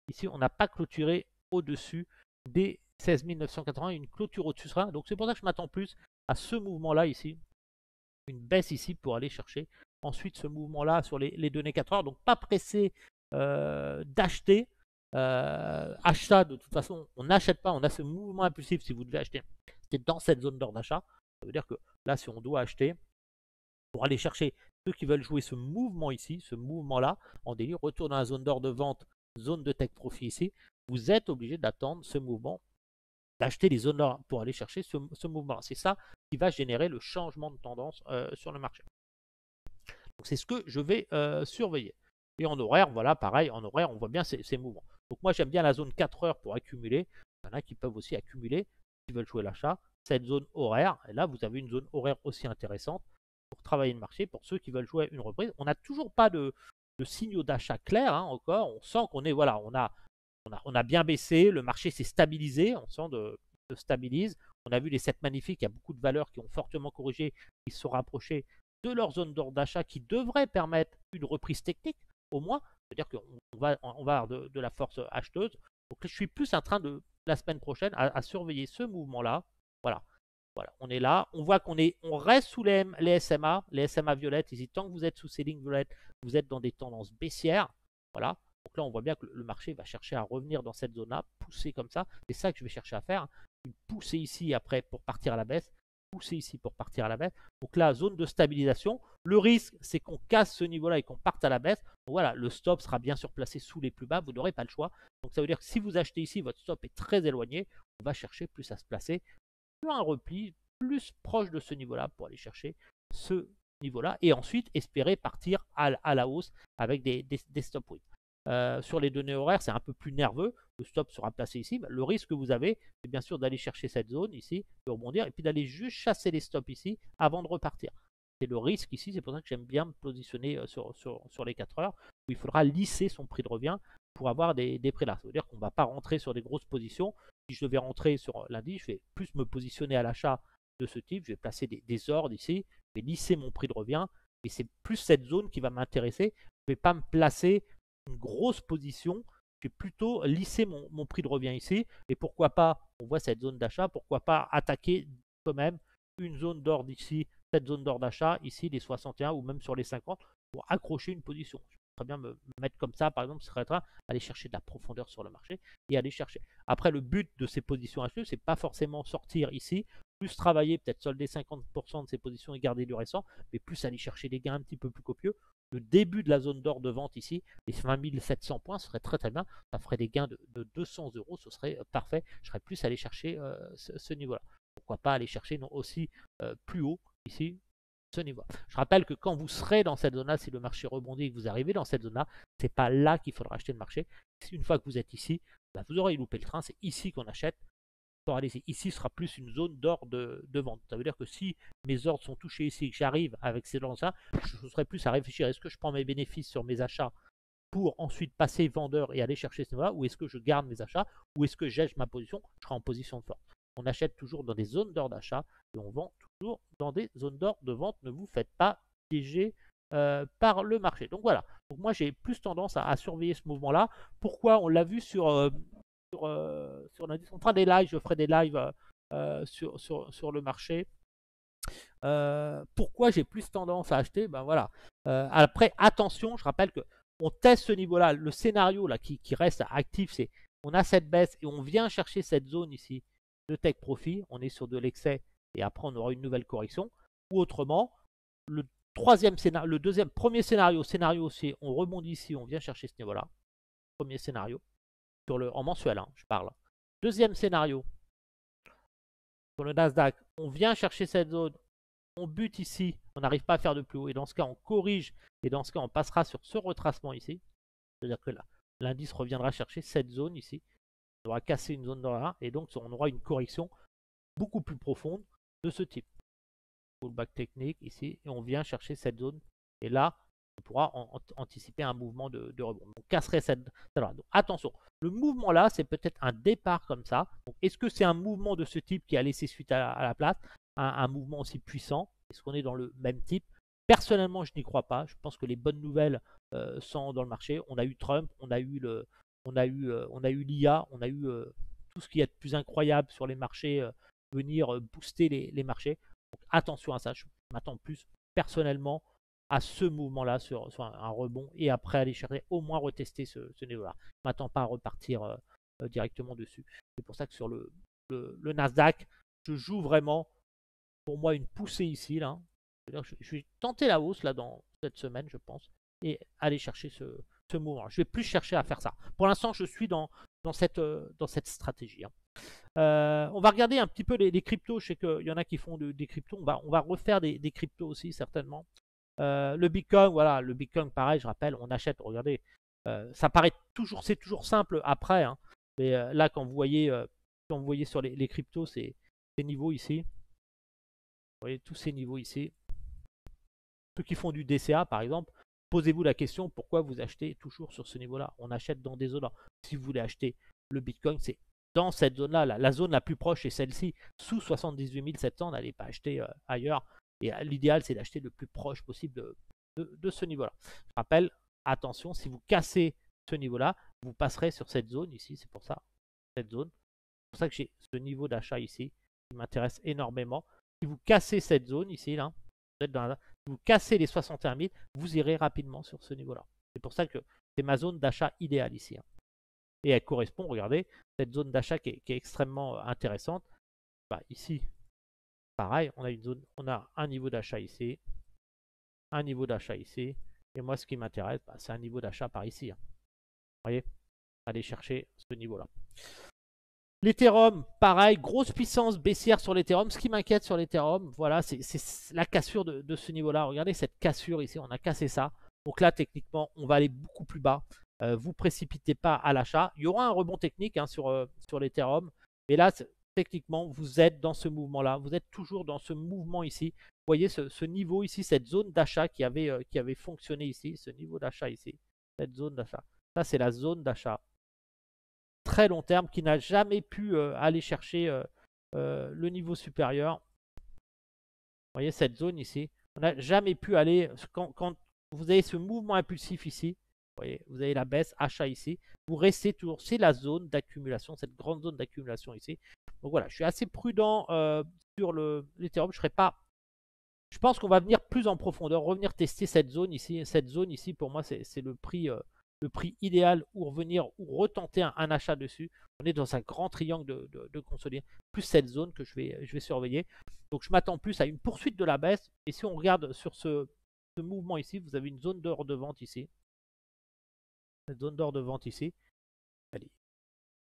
ici on n'a pas clôturé au-dessus des 16 980. Une clôture au-dessus sera. Donc c'est pour ça que je m'attends plus à ce mouvement-là ici. Une baisse ici pour aller chercher. Ensuite ce mouvement-là sur les données 4 heures. Donc pas pressé d'acheter. Achat, de toute façon, on n'achète pas, on a ce mouvement impulsif. Si vous devez acheter, c'est dans cette zone d'ordre d'achat. Ça veut dire que là, si on doit acheter, pour aller chercher ceux qui veulent jouer ce mouvement ici, ce mouvement-là, en délire, retour dans la zone d'ordre de vente, zone de take profit ici, vous êtes obligé d'attendre ce mouvement, d'acheter les zones d'ordre pour aller chercher ce mouvement-là. C'est ça qui va générer le changement de tendance sur le marché. Donc c'est ce que je vais surveiller. Et en horaire, voilà, pareil, en horaire, on voit bien ces mouvements. Donc moi, j'aime bien la zone 4 heures pour accumuler. Il y en a qui peuvent aussi accumuler, qui veulent jouer l'achat. Cette zone horaire, et là, vous avez une zone horaire aussi intéressante pour travailler le marché, pour ceux qui veulent jouer une reprise. On n'a toujours pas de signaux d'achat clairs encore. On sent qu'on est, voilà, on a bien baissé, le marché s'est stabilisé, on sent de stabilise. On a vu les 7 magnifiques, il y a beaucoup de valeurs qui ont fortement corrigé, qui se sont rapprochées de leur zone d'ordre d'achat qui devrait permettre une reprise technique au moins. C'est-à-dire qu'on va avoir de la force acheteuse. Donc je suis plus en train de, la semaine prochaine, à surveiller ce mouvement-là. Voilà. Voilà, on est là. On voit on reste sous les SMA violettes. Ici, tant que vous êtes sous ces lignes violettes, vous êtes dans des tendances baissières. Voilà. Donc là, on voit bien que le marché va chercher à revenir dans cette zone-là, pousser comme ça. C'est ça que je vais chercher à faire. Une poussée ici après pour partir à la baisse. Pousser ici pour partir à la baisse. Donc là, zone de stabilisation. Le risque, c'est qu'on casse ce niveau-là et qu'on parte à la baisse. Donc voilà, le stop sera bien sûr placé sous les plus bas. Vous n'aurez pas le choix. Donc ça veut dire que si vous achetez ici, votre stop est très éloigné. On va chercher plus à se placer sur un repli plus proche de ce niveau-là pour aller chercher ce niveau-là. Et ensuite, espérer partir à la hausse avec des stop wins. Sur les données horaires, c'est un peu plus nerveux. Le stop sera placé ici. Le risque que vous avez, c'est bien sûr d'aller chercher cette zone ici, de rebondir, et puis d'aller juste chasser les stops ici avant de repartir. C'est le risque ici, c'est pour ça que j'aime bien me positionner sur les 4 heures, où il faudra lisser son prix de revient pour avoir des prix là. Ça veut dire qu'on ne va pas rentrer sur des grosses positions. Si je devais rentrer sur lundi, je vais plus me positionner à l'achat de ce type. Je vais placer des ordres ici, je vais lisser mon prix de revient, et c'est plus cette zone qui va m'intéresser. Je ne vais pas me placer une grosse position, je vais plutôt lisser mon prix de revient ici. Et pourquoi pas, on voit cette zone d'achat, pourquoi pas attaquer quand même une zone d'ordre ici, cette zone d'ordre d'achat ici, les 61 ou même sur les 50 pour accrocher une position. Je peux très bien me mettre comme ça, par exemple, ce serait aller chercher de la profondeur sur le marché et aller chercher. Après, le but de ces positions acheteuses, c'est pas forcément sortir ici, plus travailler, peut-être solder 50% de ces positions et garder du récent, mais plus aller chercher des gains un petit peu plus copieux. Le début de la zone d'or de vente ici, les 20 700 points, ce serait très très bien. Ça ferait des gains de 200 euros, ce serait parfait. Je serais plus allé chercher ce niveau-là. pourquoi pas aller chercher aussi plus haut ici ce niveau. Je rappelle que quand vous serez dans cette zone-là, si le marché rebondit et que vous arrivez dans cette zone-là, c'est pas là qu'il faudra acheter le marché. Une fois que vous êtes ici, bah, vous aurez loupé le train, c'est ici qu'on achète. Ici sera plus une zone d'ordre de vente. Ça veut dire que si mes ordres sont touchés ici et que j'arrive avec ces gens-là, je serai plus à réfléchir. Est-ce que je prends mes bénéfices sur mes achats pour ensuite passer vendeur et aller chercher ce niveau-là, ou est-ce que je garde mes achats, ou est-ce que j'aide ma position, je serai en position de force. On achète toujours dans des zones d'ordre d'achat et on vend toujours dans des zones d'ordre de vente. Ne vous faites pas piéger par le marché. Donc voilà. Donc moi j'ai plus tendance à surveiller ce mouvement-là. Pourquoi? On l'a vu sur l'indice. On fera des lives, je ferai des lives sur le marché. Pourquoi j'ai plus tendance à acheter? Ben voilà. Après, attention, je rappelle que on teste ce niveau-là. Le scénario là qui reste actif, c'est on a cette baisse et on vient chercher cette zone ici de take profit. On est sur de l'excès et après on aura une nouvelle correction. Ou autrement, le troisième scénario, premier scénario aussi, on rebondit ici, on vient chercher ce niveau-là. Premier scénario en mensuel, hein, je parle. Deuxième scénario sur le Nasdaq, on vient chercher cette zone, on bute ici, on n'arrive pas à faire de plus haut et dans ce cas on corrige et dans ce cas on passera sur ce retracement ici. C'est-à-dire que là, l'indice reviendra chercher cette zone ici. On aura cassé une zone dans là et donc on aura une correction beaucoup plus profonde de ce type. Pullback technique ici et on vient chercher cette zone et là on pourra anticiper un mouvement de rebond. On casserait cette. Alors, donc, attention, le mouvement là, c'est peut-être un départ comme ça. Est-ce que c'est un mouvement de ce type qui a laissé suite à la place, un mouvement aussi puissant? Est-ce qu'on est dans le même type? Personnellement, je n'y crois pas. Je pense que les bonnes nouvelles sont dans le marché. On a eu Trump, on a eu l'IA, on a eu tout ce qui est de plus incroyable sur les marchés venir booster les marchés. Donc, attention à ça. Je m'attends plus personnellement à ce mouvement-là sur un rebond et après aller chercher au moins retester ce niveau-là. Je ne m'attends pas à repartir directement dessus. C'est pour ça que sur le Nasdaq, je joue vraiment pour moi une poussée ici. Là. Je vais tenter la hausse là dans cette semaine, je pense, et aller chercher ce mouvement. Je vais plus chercher à faire ça. Pour l'instant, je suis dans cette stratégie. Hein. On va regarder un petit peu les cryptos. Je sais qu'il y en a qui font des cryptos. On va refaire des cryptos aussi, certainement. Le Bitcoin, voilà, le Bitcoin, pareil, je rappelle, on achète, regardez, ça paraît toujours, c'est toujours simple après, hein, mais là, quand vous voyez sur les cryptos, ces niveaux ici, vous voyez tous ces niveaux ici, ceux qui font du DCA, par exemple, posez-vous la question, pourquoi vous achetez toujours sur ce niveau-là? On achète dans des zones-là. Si vous voulez acheter le Bitcoin, c'est dans cette zone-là, la zone la plus proche est celle-ci, sous 78 700, n'allez pas acheter ailleurs. Et l'idéal, c'est d'acheter le plus proche possible de ce niveau-là. Je rappelle, attention, si vous cassez ce niveau-là, vous passerez sur cette zone ici. C'est pour ça, cette zone. C'est pour ça que j'ai ce niveau d'achat ici qui m'intéresse énormément. Si vous cassez cette zone ici, là, si vous cassez les 61 000, vous irez rapidement sur ce niveau-là. C'est pour ça que c'est ma zone d'achat idéale ici. Hein. Et elle correspond, regardez, cette zone d'achat qui est extrêmement intéressante. Bah, ici, pareil, on a un niveau d'achat ici, un niveau d'achat ici. Et moi, ce qui m'intéresse, bah, c'est un niveau d'achat par ici. Hein. Vous voyez, aller chercher ce niveau-là. L'Ethereum, pareil, grosse puissance baissière sur l'Ethereum. Ce qui m'inquiète sur l'Ethereum, voilà, c'est la cassure de ce niveau-là. Regardez cette cassure ici, on a cassé ça. Donc là, techniquement, on va aller beaucoup plus bas. Vous précipitez pas à l'achat. Il y aura un rebond technique hein, sur l'Ethereum. Mais là, techniquement, vous êtes dans ce mouvement-là. Vous êtes toujours dans ce mouvement ici. Vous voyez ce niveau ici, cette zone d'achat qui avait fonctionné ici. Ce niveau d'achat ici. Cette zone d'achat. Ça, c'est la zone d'achat très long terme qui n'a jamais pu aller chercher le niveau supérieur. Vous voyez cette zone ici. On n'a jamais pu aller. Quand vous avez ce mouvement impulsif ici, vous voyez, vous avez la baisse, achat ici. Vous restez toujours, c'est la zone d'accumulation, cette grande zone d'accumulation ici. Donc voilà, je suis assez prudent sur l'Ethereum. Je pense qu'on va venir plus en profondeur, revenir tester cette zone ici. Cette zone ici, pour moi, c'est le prix idéal ou revenir ou retenter un achat dessus. On est dans un grand triangle de consolidation, plus cette zone que je vais surveiller. Donc je m'attends plus à une poursuite de la baisse. Et si on regarde sur ce mouvement ici, vous avez une zone d'or de vente ici. Cette zone d'or de vente ici. Allez,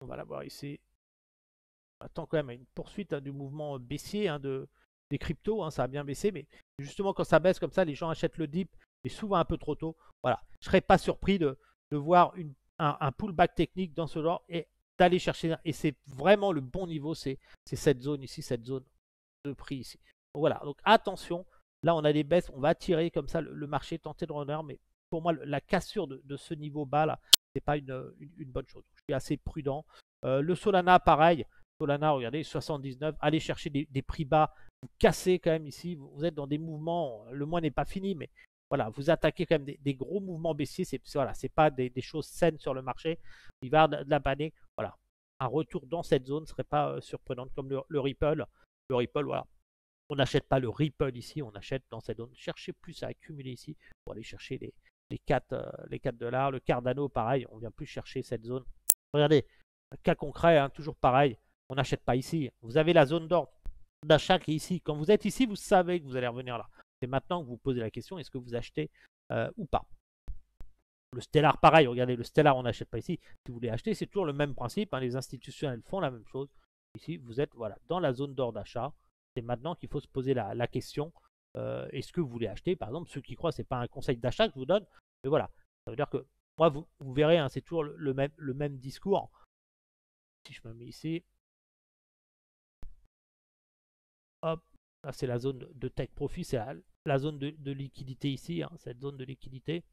on va la voir ici. On attend quand même une poursuite du mouvement baissier des cryptos, ça a bien baissé, mais justement quand ça baisse comme ça, les gens achètent le dip, mais souvent un peu trop tôt. Voilà, je ne serais pas surpris de voir un pullback technique dans ce genre et d'aller chercher, et c'est vraiment le bon niveau, c'est cette zone ici, cette zone de prix ici. Donc voilà, donc attention, là on a des baisses, on va tirer comme ça le marché, tenter de runner, mais pour moi la cassure de ce niveau bas là, c'est pas une bonne chose. Je suis assez prudent. Le Solana, pareil. Solana, regardez, 79. Allez chercher des prix bas. Vous cassez quand même ici. Vous êtes dans des mouvements. Le mois n'est pas fini, mais voilà, vous attaquez quand même des gros mouvements baissiers. Voilà, c'est pas des choses saines sur le marché. Il va y avoir de la panique. Voilà, un retour dans cette zone ne serait pas surprenant comme le Ripple. Le Ripple, voilà. On n'achète pas le Ripple ici, on achète dans cette zone. Cherchez plus à accumuler ici pour aller chercher les 4 $. Le Cardano, pareil, on vient plus chercher cette zone. Regardez, cas concret, toujours pareil, on n'achète pas ici. Vous avez la zone d'ordre d'achat qui est ici. Quand vous êtes ici, vous savez que vous allez revenir là. C'est maintenant que vous posez la question, est-ce que vous achetez ou pas. Le Stellar, pareil, regardez, le Stellar, on n'achète pas ici. Si vous voulez acheter, c'est toujours le même principe. Les institutionnels font la même chose. Ici, vous êtes voilà, dans la zone d'ordre d'achat. C'est maintenant qu'il faut se poser la question. Est-ce que vous voulez acheter? Par exemple, ceux qui croient, ce n'est pas un conseil d'achat que je vous donne. Mais voilà, ça veut dire que moi, vous verrez, c'est toujours le même discours. Si je me mets ici. Hop, là c'est la zone de take profit, c'est la zone de liquidité ici, cette zone de liquidité.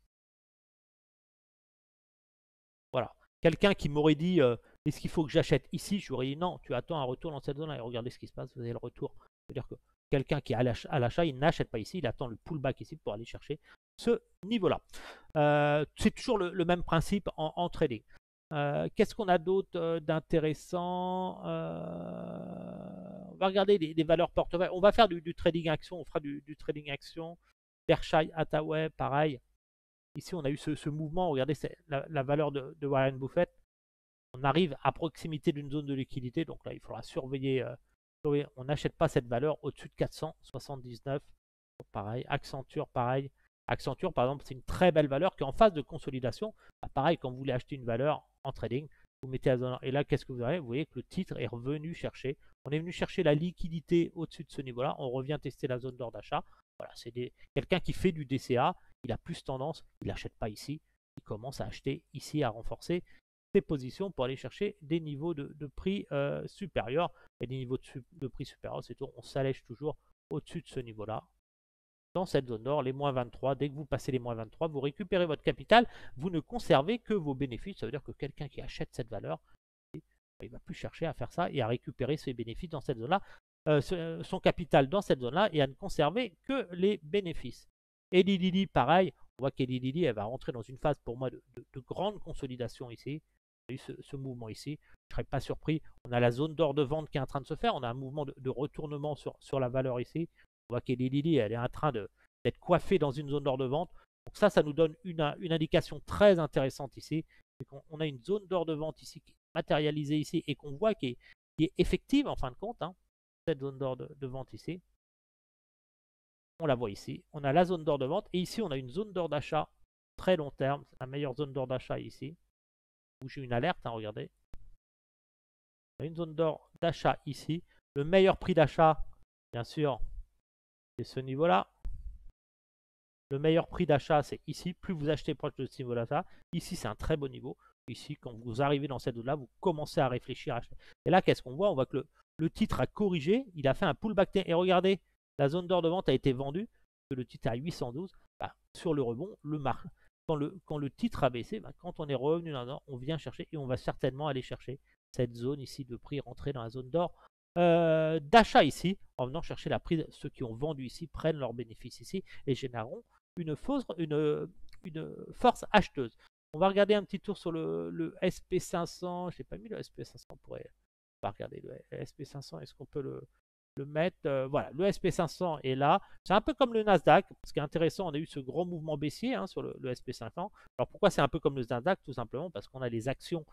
Voilà. Quelqu'un qui m'aurait dit est-ce qu'il faut que j'achète ici? Je lui aurais dit non, tu attends un retour dans cette zone-là et regardez ce qui se passe, vous avez le retour. C'est-à-dire que quelqu'un qui est à l'achat, il n'achète pas ici, il attend le pullback ici pour aller chercher ce niveau-là. C'est toujours le même principe en trading. Qu'est-ce qu'on a d'autre d'intéressant? On va regarder les valeurs portefeuille. On va faire du trading action. On fera du trading action. Berkshire Hathaway, pareil. Ici, on a eu ce mouvement. Regardez, c'est la valeur de Warren Buffett. On arrive à proximité d'une zone de liquidité. Donc là, il faudra surveiller. On n'achète pas cette valeur au-dessus de 479. Pareil. Accenture, pareil. Accenture, par exemple, c'est une très belle valeur qui est en phase de consolidation. Pareil, quand vous voulez acheter une valeur en trading, vous mettez à zone. Et là, qu'est-ce que vous avez? Vous voyez que le titre est revenu chercher. On est venu chercher la liquidité au-dessus de ce niveau-là. On revient tester la zone d'ordre d'achat. Voilà, c'est quelqu'un qui fait du DCA. Il a plus tendance. Il n'achète pas ici. Il commence à acheter ici, à renforcer ses positions pour aller chercher des niveaux de prix supérieurs. Et des niveaux de prix supérieurs, c'est tout. On s'allège toujours au-dessus de ce niveau-là. Dans cette zone d'or, les moins 23, dès que vous passez les moins 23, vous récupérez votre capital, vous ne conservez que vos bénéfices. Ça veut dire que quelqu'un qui achète cette valeur, il ne va plus chercher à faire ça et à récupérer ses bénéfices dans cette zone-là, son capital dans cette zone-là et à ne conserver que les bénéfices. Eli Lilly, pareil, on voit qu'Eli Lilly, elle va rentrer dans une phase pour moi de grande consolidation ici. Il y a eu ce mouvement ici, je ne serais pas surpris. On a la zone d'or de vente qui est en train de se faire, on a un mouvement de retournement sur la valeur ici. On voit qu'Eli Lilly, elle est en train d'être coiffée dans une zone d'or de vente. Donc ça nous donne une indication très intéressante ici. On a une zone d'or de vente ici qui est matérialisée ici et qu'on voit qui est effective en fin de compte. Cette zone d'or de vente ici. On la voit ici. On a la zone d'or de vente et ici on a une zone d'or d'achat très long terme. La meilleure zone d'or d'achat ici. Où j'ai une alerte, regardez. On a une zone d'or d'achat ici. Le meilleur prix d'achat, bien sûr, c'est ce niveau-là. Le meilleur prix d'achat, c'est ici. Plus vous achetez proche de ce niveau-là, ici, c'est un très bon niveau. Ici, quand vous arrivez dans cette zone-là, vous commencez à réfléchir à acheter. Et là, qu'est-ce qu'on voit? On voit que le titre a corrigé. Il a fait un pullback. Et regardez, la zone d'or de vente a été vendue. Le titre est à 812. Sur le rebond, quand le titre a baissé, quand on est revenu là-dedans, on vient chercher et on va certainement aller chercher cette zone ici de prix, rentrer dans la zone d'or d'achat ici, en venant chercher la prise. Ceux qui ont vendu ici prennent leurs bénéfices ici et généreront une force acheteuse. On va regarder un petit tour sur le SP500. Je n'ai pas mis le SP500. On va regarder le SP500. Est-ce qu'on peut le mettre? Voilà, le SP500 est là. C'est un peu comme le Nasdaq. Ce qui est intéressant, on a eu ce gros mouvement baissier sur le SP500. Alors pourquoi c'est un peu comme le Nasdaq? Tout simplement parce qu'on a les actions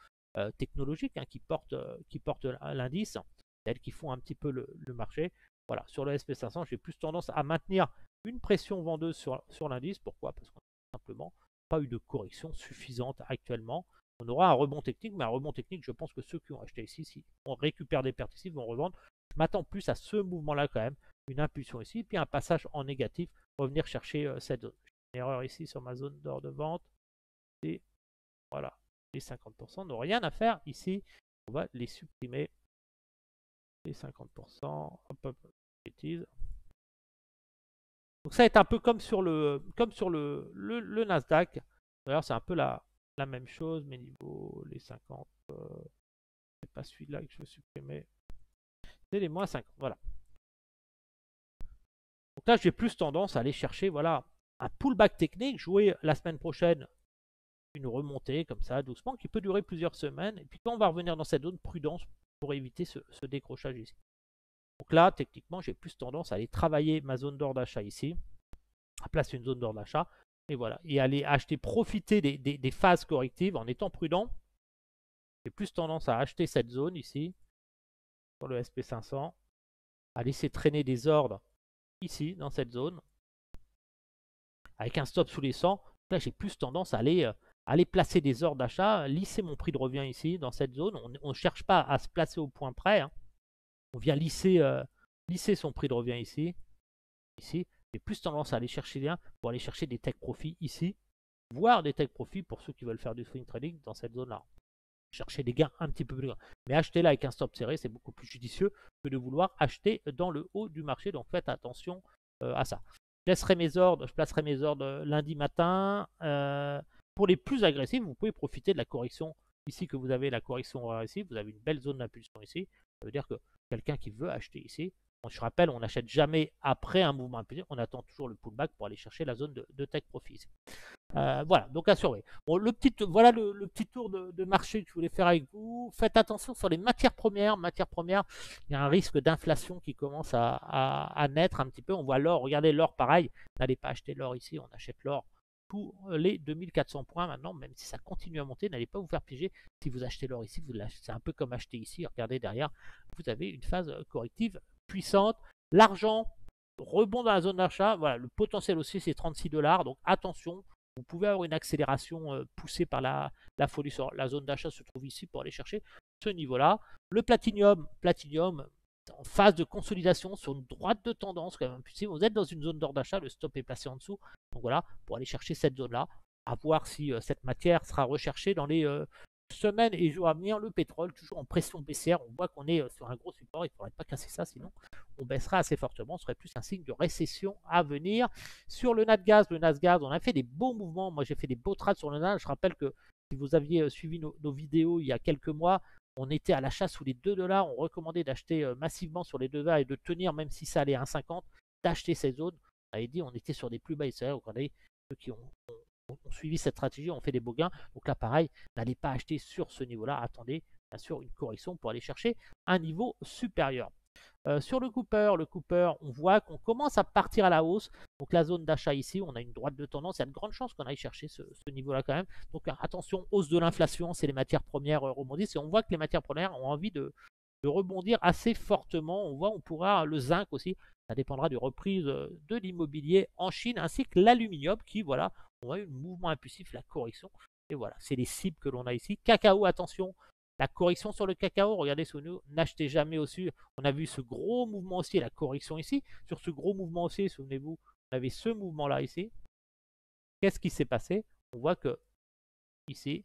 technologiques qui portent l'indice, celles qui font un petit peu le marché. Voilà, sur le SP500, j'ai plus tendance à maintenir une pression vendeuse sur l'indice. Pourquoi? Parce qu'on n'a simplement pas eu de correction suffisante actuellement. on aura un rebond technique, mais un rebond technique, je pense que ceux qui ont acheté ici, si on récupère des pertes ici, vont revendre. Je m'attends plus à ce mouvement-là quand même, une impulsion ici, puis un passage en négatif, revenir chercher cette zone. Une erreur ici sur ma zone d'ordre de vente, et voilà, les 50% n'ont rien à faire ici, on va les supprimer, les 50%, hop, hop, bêtise. Donc ça va être un peu comme sur le Nasdaq. D'ailleurs, c'est un peu la même chose, mais niveau les 50, c'est pas celui-là que je veux supprimer. C'est les moins 50, voilà. Donc là, j'ai plus tendance à aller chercher, voilà, un pullback technique, jouer la semaine prochaine une remontée comme ça, doucement, qui peut durer plusieurs semaines. Et puis quand on va revenir dans cette zone, prudence pour éviter ce décrochage ici. Donc là, techniquement, j'ai plus tendance à aller travailler ma zone d'ordre d'achat ici, à placer une zone d'ordre d'achat, et voilà, et aller acheter, profiter des phases correctives en étant prudent. J'ai plus tendance à acheter cette zone ici, sur le SP500, à laisser traîner des ordres ici, dans cette zone, avec un stop sous les 100. Là, j'ai plus tendance à aller placer des ordres d'achat, lisser mon prix de revient ici, dans cette zone. On ne cherche pas à se placer au point près, hein. On vient lisser son prix de revient ici. Ici, j'ai plus tendance à aller chercher des pour aller chercher des take profits ici, voire des take profits pour ceux qui veulent faire du swing trading dans cette zone-là. Chercher des gains un petit peu plus grands. Mais acheter là avec un stop serré, c'est beaucoup plus judicieux que de vouloir acheter dans le haut du marché. Donc faites attention à ça. Je placerai mes ordres lundi matin. Pour les plus agressifs, vous pouvez profiter de la correction ici que vous avez, la correction horaire ici. Vous avez une belle zone d'impulsion ici. Ça veut dire que quelqu'un qui veut acheter ici, je rappelle, on n'achète jamais après un mouvement impulsif, on attend toujours le pullback pour aller chercher la zone de take profit ici. Voilà, donc à surveiller. Bon, voilà le petit tour de marché que je voulais faire avec vous. Faites attention sur les matières premières. Il y a un risque d'inflation qui commence à naître un petit peu. On voit l'or, regardez l'or pareil. N'allez pas acheter l'or ici, on achète l'or tous les 2400 points maintenant, même si ça continue à monter, n'allez pas vous faire piéger. Si vous achetez l'or ici, c'est un peu comme acheter ici. Regardez derrière, vous avez une phase corrective puissante. L'argent rebond dans la zone d'achat. Voilà, le potentiel aussi c'est 36 $. Donc attention, vous pouvez avoir une accélération poussée par la folie sur la zone d'achat se trouve ici pour aller chercher ce niveau-là. Le platinium en phase de consolidation sur une droite de tendance quand même. Si vous êtes dans une zone d'ordre d'achat, le stop est placé en dessous. Donc voilà, pour aller chercher cette zone-là, à voir si cette matière sera recherchée dans les semaines et jours à venir. Le pétrole, toujours en pression baissière, on voit qu'on est sur un gros support, il ne faudrait pas casser ça, sinon on baissera assez fortement, ce serait plus un signe de récession à venir. Sur le Nasgaz, on a fait des beaux mouvements, moi j'ai fait des beaux trades sur le Nasdaq. Je rappelle que si vous aviez suivi nos vidéos il y a quelques mois, on était à l'achat sous les 2 $, on recommandait d'acheter massivement sur les 2 $ et de tenir même si ça allait à 1,50, d'acheter ces zones. On avait dit on était sur des plus bas, c'est vrai, regardez, ceux qui ont suivi cette stratégie, ont fait des beaux gains. Donc là pareil, n'allez pas acheter sur ce niveau-là, attendez bien sûr une correction pour aller chercher un niveau supérieur. Sur le Cooper, on voit qu'on commence à partir à la hausse. Donc la zone d'achat ici, on a une droite de tendance. Il y a de grandes chances qu'on aille chercher ce niveau-là quand même. Donc attention, hausse de l'inflation, c'est les matières premières rebondissent. Et on voit que les matières premières ont envie de rebondir assez fortement. On pourra, le zinc aussi, ça dépendra du reprise de l'immobilier en Chine, ainsi que l'aluminium qui, voilà, on a eu le mouvement impulsif, la correction. Et voilà, c'est les cibles que l'on a ici. Cacao, attention. La correction sur le cacao, regardez sous nous, n'achetez jamais au-dessus. On a vu ce gros mouvement haussier, la correction ici. Sur ce gros mouvement haussier, souvenez-vous, on avait ce mouvement-là ici. Qu'est-ce qui s'est passé? On voit que ici,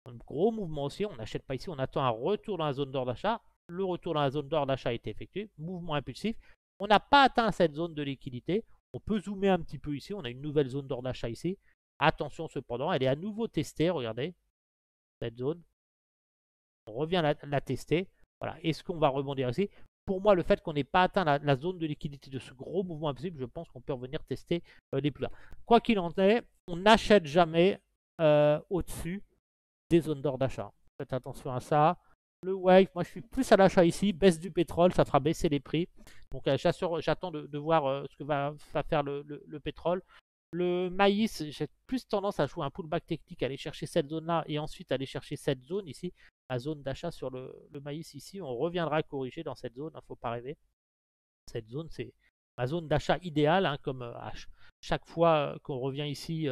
un gros mouvement haussier, on n'achète pas ici, on attend un retour dans la zone d'ordre d'achat. Le retour dans la zone d'ordre d'achat a été effectué, mouvement impulsif. On n'a pas atteint cette zone de liquidité. On peut zoomer un petit peu ici, on a une nouvelle zone d'ordre d'achat ici. Attention cependant, elle est à nouveau testée, regardez, cette zone. On revient la tester. Voilà. Est-ce qu'on va rebondir ici? Pour moi, le fait qu'on n'ait pas atteint la zone de liquidité de ce gros mouvement impossible, je pense qu'on peut revenir tester les plus bas. Quoi qu'il en est, on n'achète jamais au-dessus des zones d'ordre d'achat. Faites attention à ça. Le wave, moi je suis plus à l'achat ici. Baisse du pétrole, ça fera baisser les prix. Donc j'attends de voir ce que va faire le pétrole. Le maïs, j'ai plus tendance à jouer un pullback technique, aller chercher cette zone-là et ensuite aller chercher cette zone ici. La zone d'achat sur le maïs ici, on reviendra corriger dans cette zone, il ne faut pas rêver. Cette zone, c'est ma zone d'achat idéale, hein, comme à chaque fois qu'on revient ici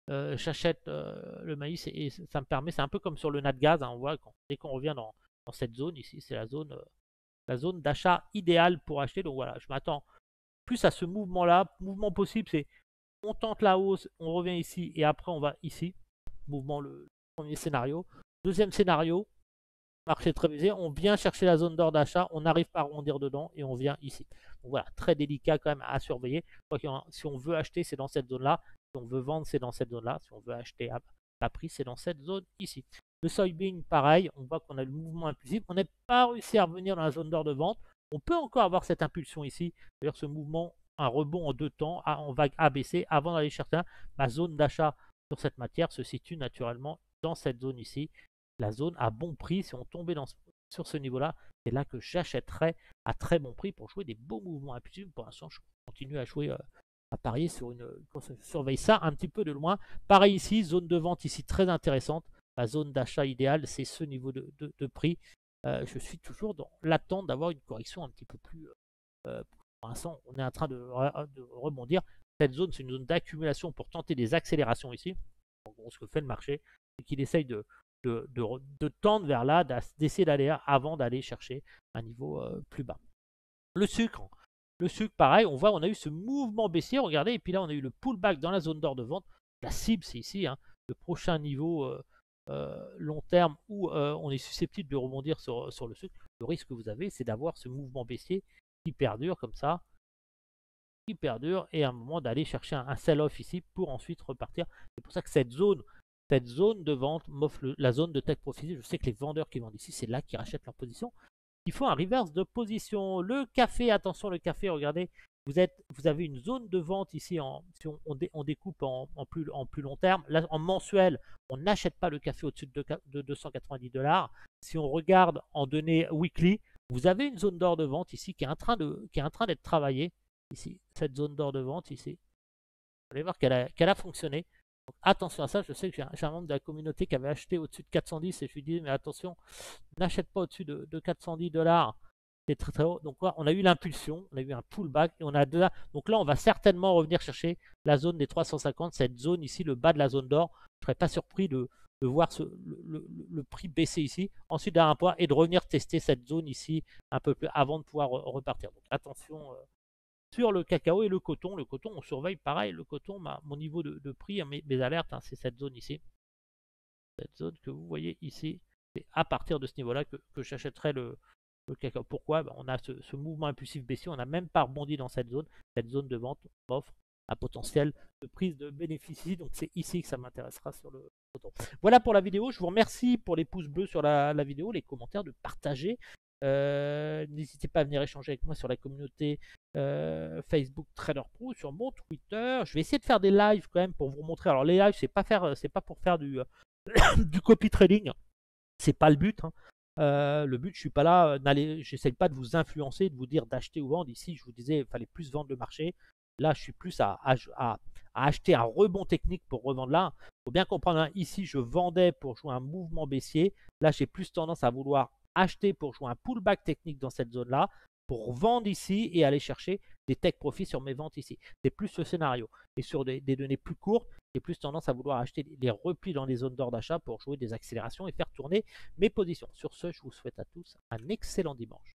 j'achète le maïs et ça me permet, c'est un peu comme sur le Natgaz, hein, on voit dès qu'on revient dans cette zone ici, c'est la zone d'achat idéale pour acheter. Donc voilà, je m'attends plus à ce mouvement-là. Mouvement possible, c'est on tente la hausse, on revient ici et après on va ici. Mouvement, le premier scénario. Deuxième scénario, marché très visé, on vient chercher la zone d'or d'achat, on n'arrive pas à rebondir dedans et on vient ici. Donc voilà, très délicat quand même à surveiller. Si on veut acheter, c'est dans cette zone-là. Si on veut vendre, c'est dans cette zone-là. Si on veut acheter à prix, c'est dans cette zone ici. Le soybean, pareil, on voit qu'on a le mouvement impulsif. On n'est pas réussi à revenir dans la zone d'or de vente. On peut encore avoir cette impulsion ici, c'est-à-dire ce mouvement, un rebond en deux temps, en vague ABC, avant d'aller chercher ma zone d'achat sur cette matière se situe naturellement dans cette zone ici. La zone à bon prix, si on tombait sur ce niveau-là, c'est là que j'achèterais à très bon prix pour jouer des beaux mouvements impulsifs. Pour l'instant, je continue à jouer, à parier sur une. Surveille ça un petit peu de loin. Pareil ici, zone de vente ici très intéressante. La zone d'achat idéale, c'est ce niveau de prix. Je suis toujours dans l'attente d'avoir une correction un petit peu plus. Pour l'instant, on est en train de rebondir. Cette zone, c'est une zone d'accumulation pour tenter des accélérations ici. En gros, ce que fait le marché, c'est qu'il essaye de tendre vers là, d'essayer d'aller avant d'aller chercher un niveau plus bas. Le sucre, pareil, on voit, on a eu ce mouvement baissier, regardez, et puis là, on a eu le pullback dans la zone d'or de vente. La cible, c'est ici, hein, le prochain niveau long terme où on est susceptible de rebondir sur le sucre. Le risque que vous avez, c'est d'avoir ce mouvement baissier qui perdure comme ça, qui perdure, et à un moment d'aller chercher un sell-off ici pour ensuite repartir. C'est pour ça que cette zone de vente m'offre la zone de take profit. Je sais que les vendeurs qui vendent ici, c'est là qu'ils rachètent leur position. Il faut un reverse de position. Le café, attention, le café, regardez, vous avez une zone de vente ici, si on découpe en plus long terme. Là, en mensuel, on n'achète pas le café au-dessus de 290 $. Si on regarde en données weekly, vous avez une zone d'or de vente ici qui est en train d'être travaillée. Ici, cette zone d'or de vente ici. Vous allez voir qu'elle a fonctionné. Donc, attention à ça, je sais que j'ai un membre de la communauté qui avait acheté au-dessus de 410 et je lui dis mais attention, n'achète pas au-dessus de 410 $, c'est très très haut. Donc là, on a eu l'impulsion, on a eu un pullback et on a donc là on va certainement revenir chercher la zone des 350, cette zone ici, le bas de la zone d'or. Je ne serais pas surpris de voir le prix baisser ici, ensuite d'un point et de revenir tester cette zone ici un peu plus avant de pouvoir repartir. Donc attention. Sur le cacao et le coton, on surveille pareil, le coton, mon niveau de prix, mes alertes, hein, c'est cette zone ici. Cette zone que vous voyez ici, c'est à partir de ce niveau-là que j'achèterai le cacao. Pourquoi? On a ce mouvement impulsif baissier, on n'a même pas rebondi dans cette zone. Cette zone de vente m'offre un potentiel de prise de bénéfice, donc c'est ici que ça m'intéressera sur le coton. Voilà pour la vidéo, je vous remercie pour les pouces bleus sur la vidéo, les commentaires, de partager. N'hésitez pas à venir échanger avec moi sur la communauté Facebook Trader Pro, sur mon Twitter. Je vais essayer de faire des lives quand même pour vous montrer. Alors les lives, c'est pas pour faire du copy trading, c'est pas le but. Hein. Le but, je suis pas là, j'essaye pas de vous influencer, de vous dire d'acheter ou vendre. Ici, je vous disais, il fallait plus vendre le marché. Là, je suis plus à acheter un rebond technique pour revendre là. Il faut bien comprendre, hein, ici, je vendais pour jouer un mouvement baissier. Là, j'ai plus tendance à vouloir acheter pour jouer un pullback technique dans cette zone-là, pour vendre ici et aller chercher des take profits sur mes ventes ici. C'est plus ce scénario. Et sur des données plus courtes, j'ai plus tendance à vouloir acheter les replis dans les zones d'or d'achat pour jouer des accélérations et faire tourner mes positions. Sur ce, je vous souhaite à tous un excellent dimanche.